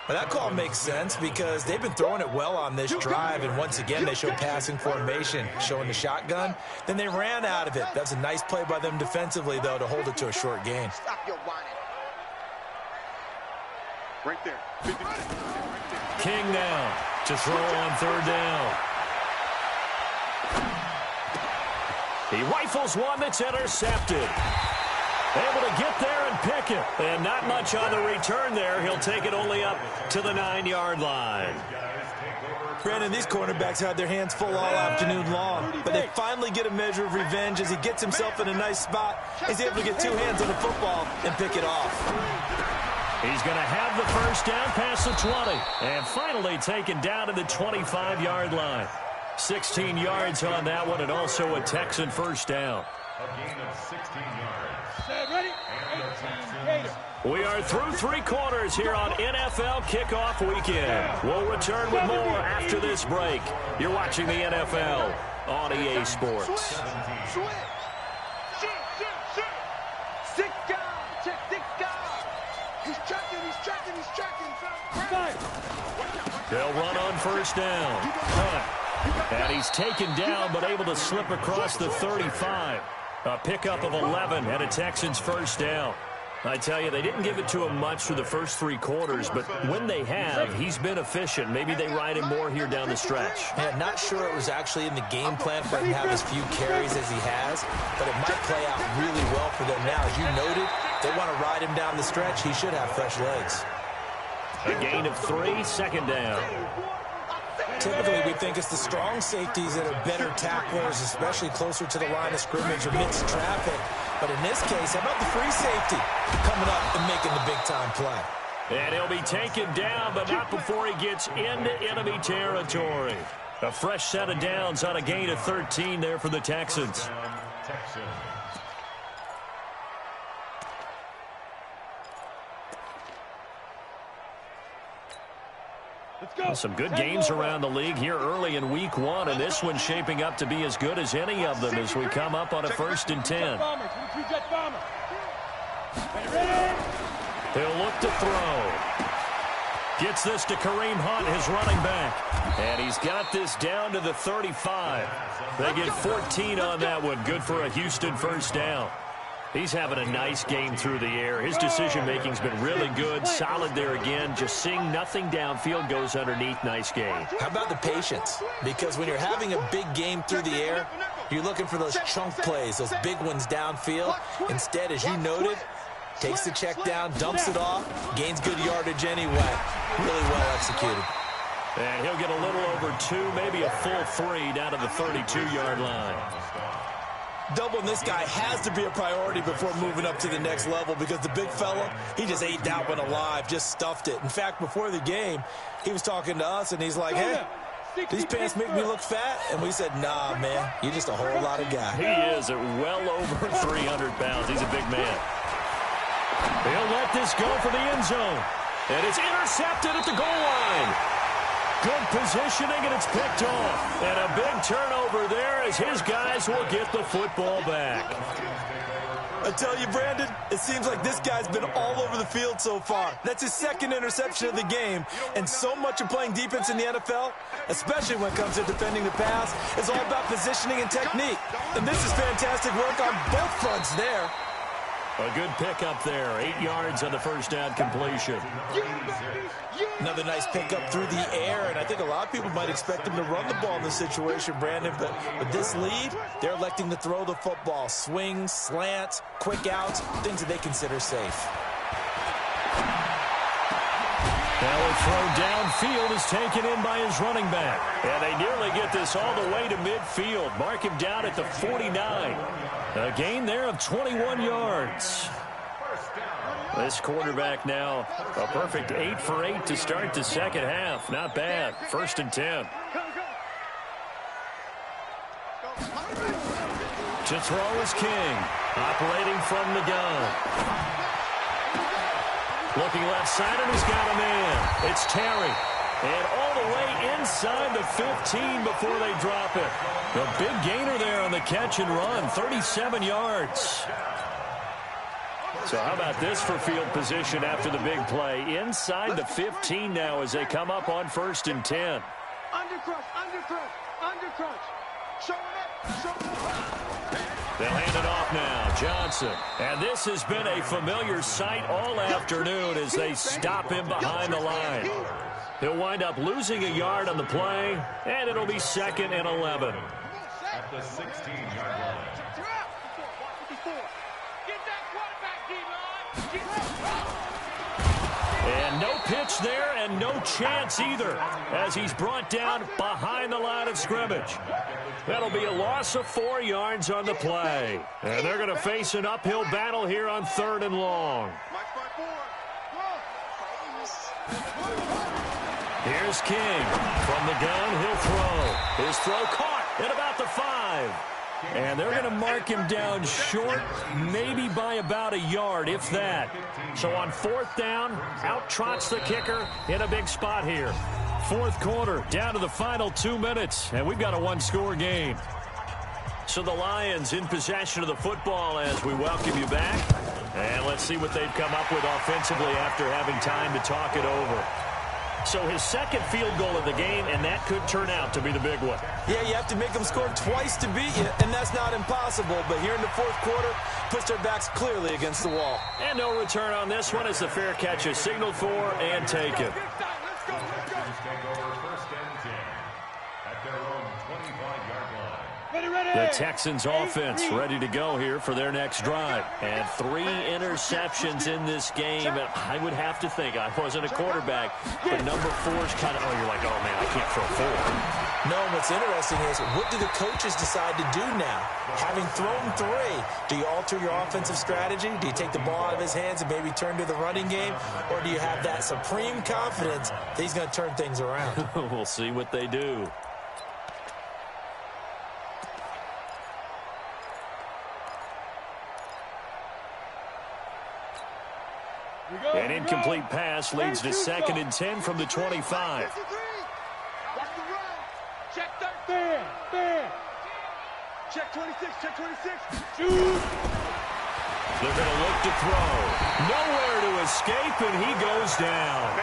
Well, that call makes sense because they've been throwing it well on this drive, and once again they showed passing formation, showing the shotgun. Then they ran out of it. That's a nice play by them defensively, though, to hold it to a short gain. Stop your whining. Right there. King now to throw on 3rd down. He rifles one that's intercepted. Able to get there and pick it. And not much on the return there. He'll take it only up to the 9-yard line. Brandon, these cornerbacks had their hands full all afternoon long, but they finally get a measure of revenge as he gets himself in a nice spot. He's able to get 2 hands on the football and pick it off. He's going to have the 1st down past the 20. And finally taken down to the 25-yard line. 16 yards on that one, and also a Texan 1st down. A gain of 16 yards. Ready? We are through 3 quarters here on NFL Kickoff Weekend. We'll return with more after this break. You're watching the NFL on EA Sports. They'll run on 1st down. And he's taken down, but able to slip across the 35. A pickup of 11 and a Texans 1st down. I tell you, they didn't give it to him much through the first 3 quarters, but when they have, he's been efficient. Maybe they ride him more here down the stretch. Yeah, not sure it was actually in the game plan for him to have as few carries as he has, but it might play out really well for them now. As you noted, they want to ride him down the stretch. He should have fresh legs. A gain of 3, 2nd down. Typically, we think it's the strong safeties that are better tacklers, especially closer to the line of scrimmage amidst traffic. But in this case, how about the free safety coming up and making the big-time play? And he'll be taken down, but not before he gets into enemy territory. A fresh set of downs on a gain of 13 there for the Texans. Well, some good games around the league here early in week 1, and this one's shaping up to be as good as any of them as we come up on a 1st and 10. He'll look to throw. Gets this to Kareem Hunt, his running back. And he's got this down to the 35. They get 14 on that one. Good for a Houston first down. He's having a nice game through the air. His decision-making's been really good. Solid there again. Just seeing nothing downfield goes underneath. Nice game. How about the patience? Because when you're having a big game through the air, you're looking for those chunk plays, those big ones downfield. Instead, as you noted, takes the check down, dumps it off, gains good yardage anyway. Really well executed. And he'll get a little over 2, maybe a full 3 down to the 32-yard line. Doubling this guy has to be a priority before moving up to the next level because the big fella, he just ate that one alive, just stuffed it. In fact, before the game, he was talking to us, and he's like, hey, these pants make me look fat? And we said, nah, man, you're just a whole lot of guy. He is at well over 300 pounds. He's a big man. He'll let this go for the end zone. And it's intercepted at the goal line. Good positioning, and it's picked off. And a big turnover there as his guys will get the football back. I tell you, Brandon, it seems like this guy's been all over the field so far. That's his 2nd interception of the game. And so much of playing defense in the NFL, especially when it comes to defending the pass, is all about positioning and technique. And this is fantastic work on both fronts there. A good pickup there. 8 yards on the first down completion. Another nice pickup through the air, and I think a lot of people might expect him to run the ball in this situation, Brandon, but with this lead, they're electing to throw the football. Swings, slants, quick outs, things that they consider safe. Now a throw downfield is taken in by his running back. And they nearly get this all the way to midfield. Mark him down at the 49. A gain there of 21 yards. This quarterback now a perfect 8 for 8 to start the second half. Not bad. 1st and 10. To throw is King. Operating from the gun. Looking left side, and he's got a man. It's Terry. And all the way inside the 15 before they drop it. The big gainer there on the catch and run. 37 yards. So how about this for field position after the big play? Inside the 15 now as they come up on 1st and 10. They'll hand it off now. Johnson. And this has been a familiar sight all afternoon as they stop him behind the line. He'll wind up losing a yard on the play, and it'll be 2nd and 11. At the 16-yard line. And no pitch there and no chance either as he's brought down behind the line of scrimmage. That'll be a loss of 4 yards on the play. And they're going to face an uphill battle here on 3rd and long. Here's King. From the gun, he'll throw. His throw caught at about the 5. And they're going to mark him down short, maybe by about a yard, if that. So on 4th down, out trots the kicker in a big spot here. 4th quarter, down to the final 2 minutes, and we've got a 1-score game. So the Lions in possession of the football as we welcome you back. And let's see what they've come up with offensively after having time to talk it over. So his 2nd field goal of the game, and that could turn out to be the big one. Yeah, you have to make them score twice to beat you, and that's not impossible. But here in the 4th quarter, puts their backs clearly against the wall. And no return on this one as the fair catch is signaled for and taken. Take over 1st and 10 at their own 25-yard line. The Texans offense ready to go here for their next drive. And 3 interceptions in this game. And I would have to think, I wasn't a quarterback, but number 4's kind of, you're like, oh, man, I can't throw 4. No, what's interesting is, what do the coaches decide to do now? Having thrown 3, do you alter your offensive strategy? Do you take the ball out of his hands and maybe turn to the running game? Or do you have that supreme confidence that he's going to turn things around? We'll see what they do. An incomplete pass leads to 2nd and 10 from the 25. Check 13. Check 26. Check 26. They're going to look to throw. Nowhere to escape, and he goes down.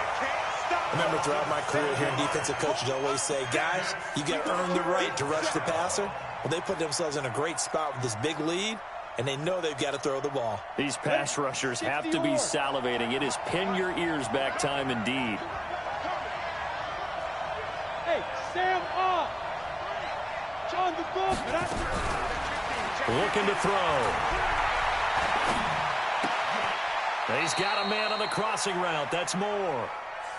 I remember throughout my career here in defensive coaches always say, guys, you got to earn the right to rush the passer. Well, they put themselves in a great spot with this big lead, and they know they've got to throw the ball. These pass rushers have to be salivating. It is pin your ears back time indeed. Hey, Sam up. On the book. Looking to throw. He's got a man on the crossing route. That's more.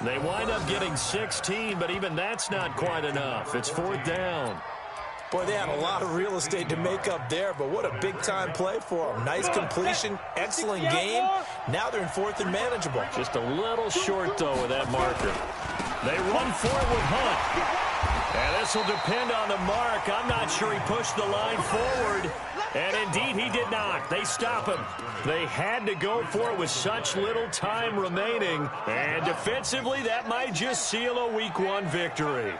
They wind up getting 16, but even that's not quite enough. It's 4th down. Boy, they had a lot of real estate to make up there, but what a big-time play for them. Nice completion, excellent game. Now they're in 4th and manageable. Just a little short, though, with that marker. They run for it with Hunt. And this will depend on the mark. I'm not sure he pushed the line forward. And indeed, he did not. They stop him. They had to go for it with such little time remaining. And defensively, that might just seal a Week 1 victory.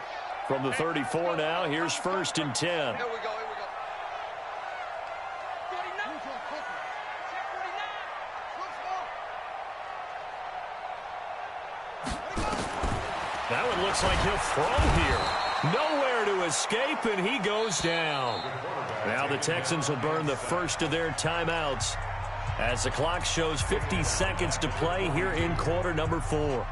From the 34 now, here's 1st and 10. Here we go. That one looks like he'll throw here. Nowhere to escape, and he goes down. Now the Texans will burn the first of their timeouts as the clock shows 50 seconds to play here in quarter number 4.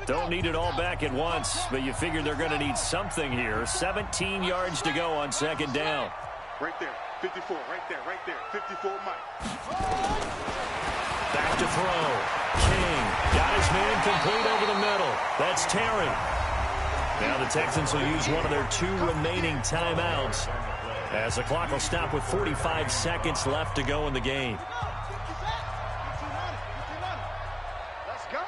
Don't need it all back at once, but you figure they're going to need something here. 17 yards to go on 2nd down. Right there, 54, right there, 54, Mike. Back to throw. King got his man complete over the middle. That's Terry. Now the Texans will use one of their 2 remaining timeouts as the clock will stop with 45 seconds left to go in the game. Let's go.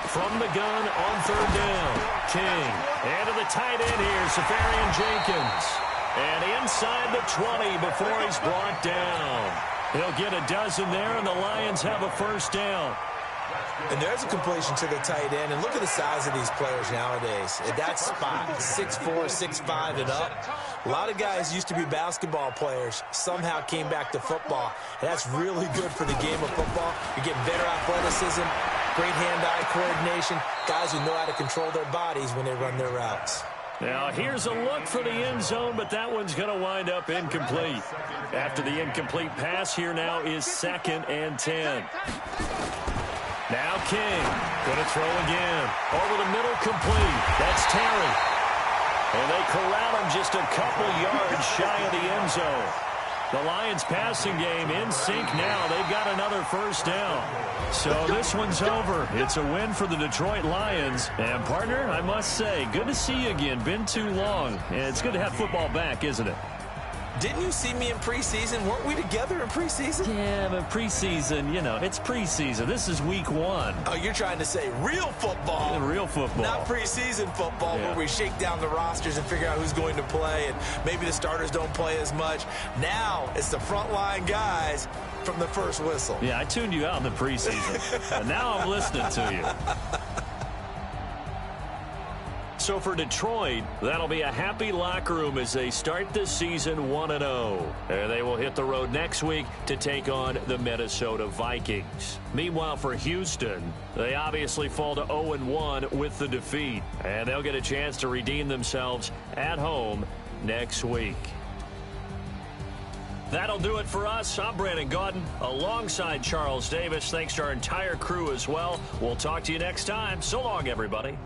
From the gun on 3rd down. King. And to the tight end here, Safarian Jenkins. And inside the 20 before he's brought down. He'll get a dozen there, and the Lions have a 1st down. And there's a completion to the tight end. And look at the size of these players nowadays. At that spot, 6'4", 6'5", and up. A lot of guys used to be basketball players, somehow came back to football. And that's really good for the game of football. You're getting better athleticism, great hand-eye coordination, guys who know how to control their bodies when they run their routes. Now, here's a look for the end zone, but that one's going to wind up incomplete. After the incomplete pass, here now is 2nd and 10. Now King, going to throw again. Over the middle, complete. That's Terry. And they corral him just a couple yards shy of the end zone. The Lions passing game in sync now. They've got another 1st down. So this one's over. It's a win for the Detroit Lions. And partner, I must say, good to see you again. Been too long. And it's good to have football back, isn't it? Didn't you see me in preseason? Weren't we together in preseason? Yeah, but preseason, you know, it's preseason. This is Week 1. Oh, you're trying to say real football. Yeah, real football. Not preseason football where we shake down the rosters and figure out who's going to play, and maybe the starters don't play as much. Now it's the frontline guys from the first whistle. Yeah, I tuned you out in the preseason. And now I'm listening to you. So for Detroit, that'll be a happy locker room as they start this season 1-0. And they will hit the road next week to take on the Minnesota Vikings. Meanwhile, for Houston, they obviously fall to 0-1 with the defeat. And they'll get a chance to redeem themselves at home next week. That'll do it for us. I'm Brandon Gaudin alongside Charles Davis. Thanks to our entire crew as well. We'll talk to you next time. So long, everybody.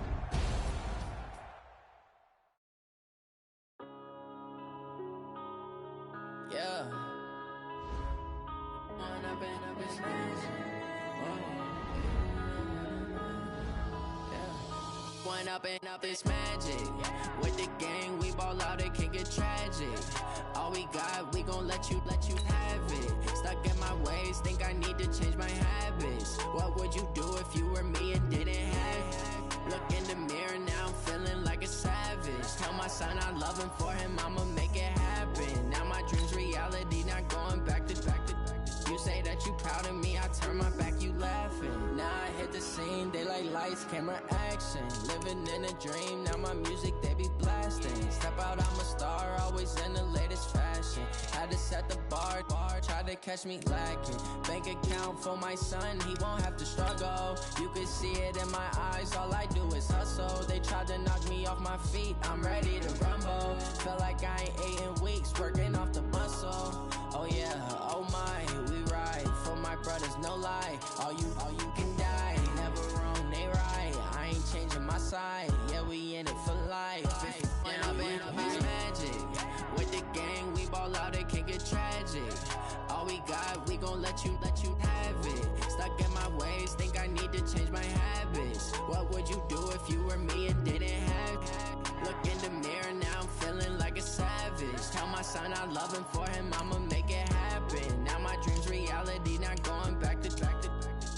Up it's magic. With the gang, we ball out, it can get tragic. All we got, we gon' let you have it. Stuck in my ways, think I need to change my habits. What would you do if you were me and didn't have it? Look in the mirror, now I'm feeling like a savage. Tell my son I love him, for him I'ma make it happen. Now my dream's reality, not going back to. You say that you proud of me, I turn my back, you laughing. Now I hit the scene, they like lights, camera, action. Living in a dream, now my music, they be blasting. Step out, I'm a star, always in the latest fashion. Had to set the bar, tried to catch me lacking. Bank account for my son, he won't have to struggle. You can see it in my eyes, all I do is hustle. They tried to knock me off my feet, I'm ready to rumble. Feel like I ain't ate in weeks, working off the muscle. Oh yeah, oh my, we ride for my brothers, no lie. All you can die, never wrong, they right. I ain't changing my side, yeah, we in it for life. When up it's magic. With the gang, we ball out, it can get tragic. All we got, we gon' let you have it. Stuck in my ways, think I need to change my habits. What would you do if you were me and didn't have it? Look in the mirror, now I'm feeling like a savage. Tell my son I love him, for him I'ma make it happen. Now my dream's reality, not going back to.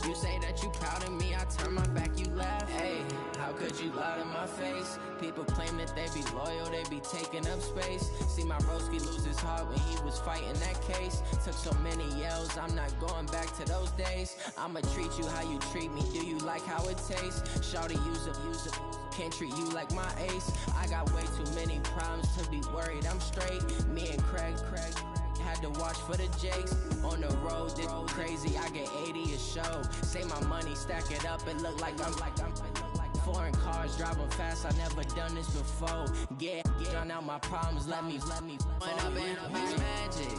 You say that you proud of me, I turn my back, you laugh. Hey, how could you lie to my face? People claim that they be loyal, they be taking up space. See my broski lose his heart when he was fighting that case. Took so many yells, I'm not going back to those days. I'ma treat you how you treat me, do you like how it tastes? Shawty, use it, can't treat you like my ace. I got way too many problems to be worried, I'm straight. Me and Craig had to watch for the Jakes. On the road, this crazy, I get 80 a show. Say my money, stack it up, it look like I'm foreign cars, driving fast, I never done this before. Drown out my problems, let me When up it's magic.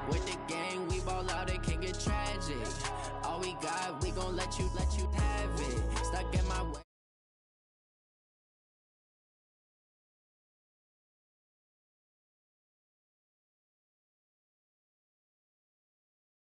With the gang, we ball out, it can get tragic. All we got, we gon' let you have it. Stuck in my way.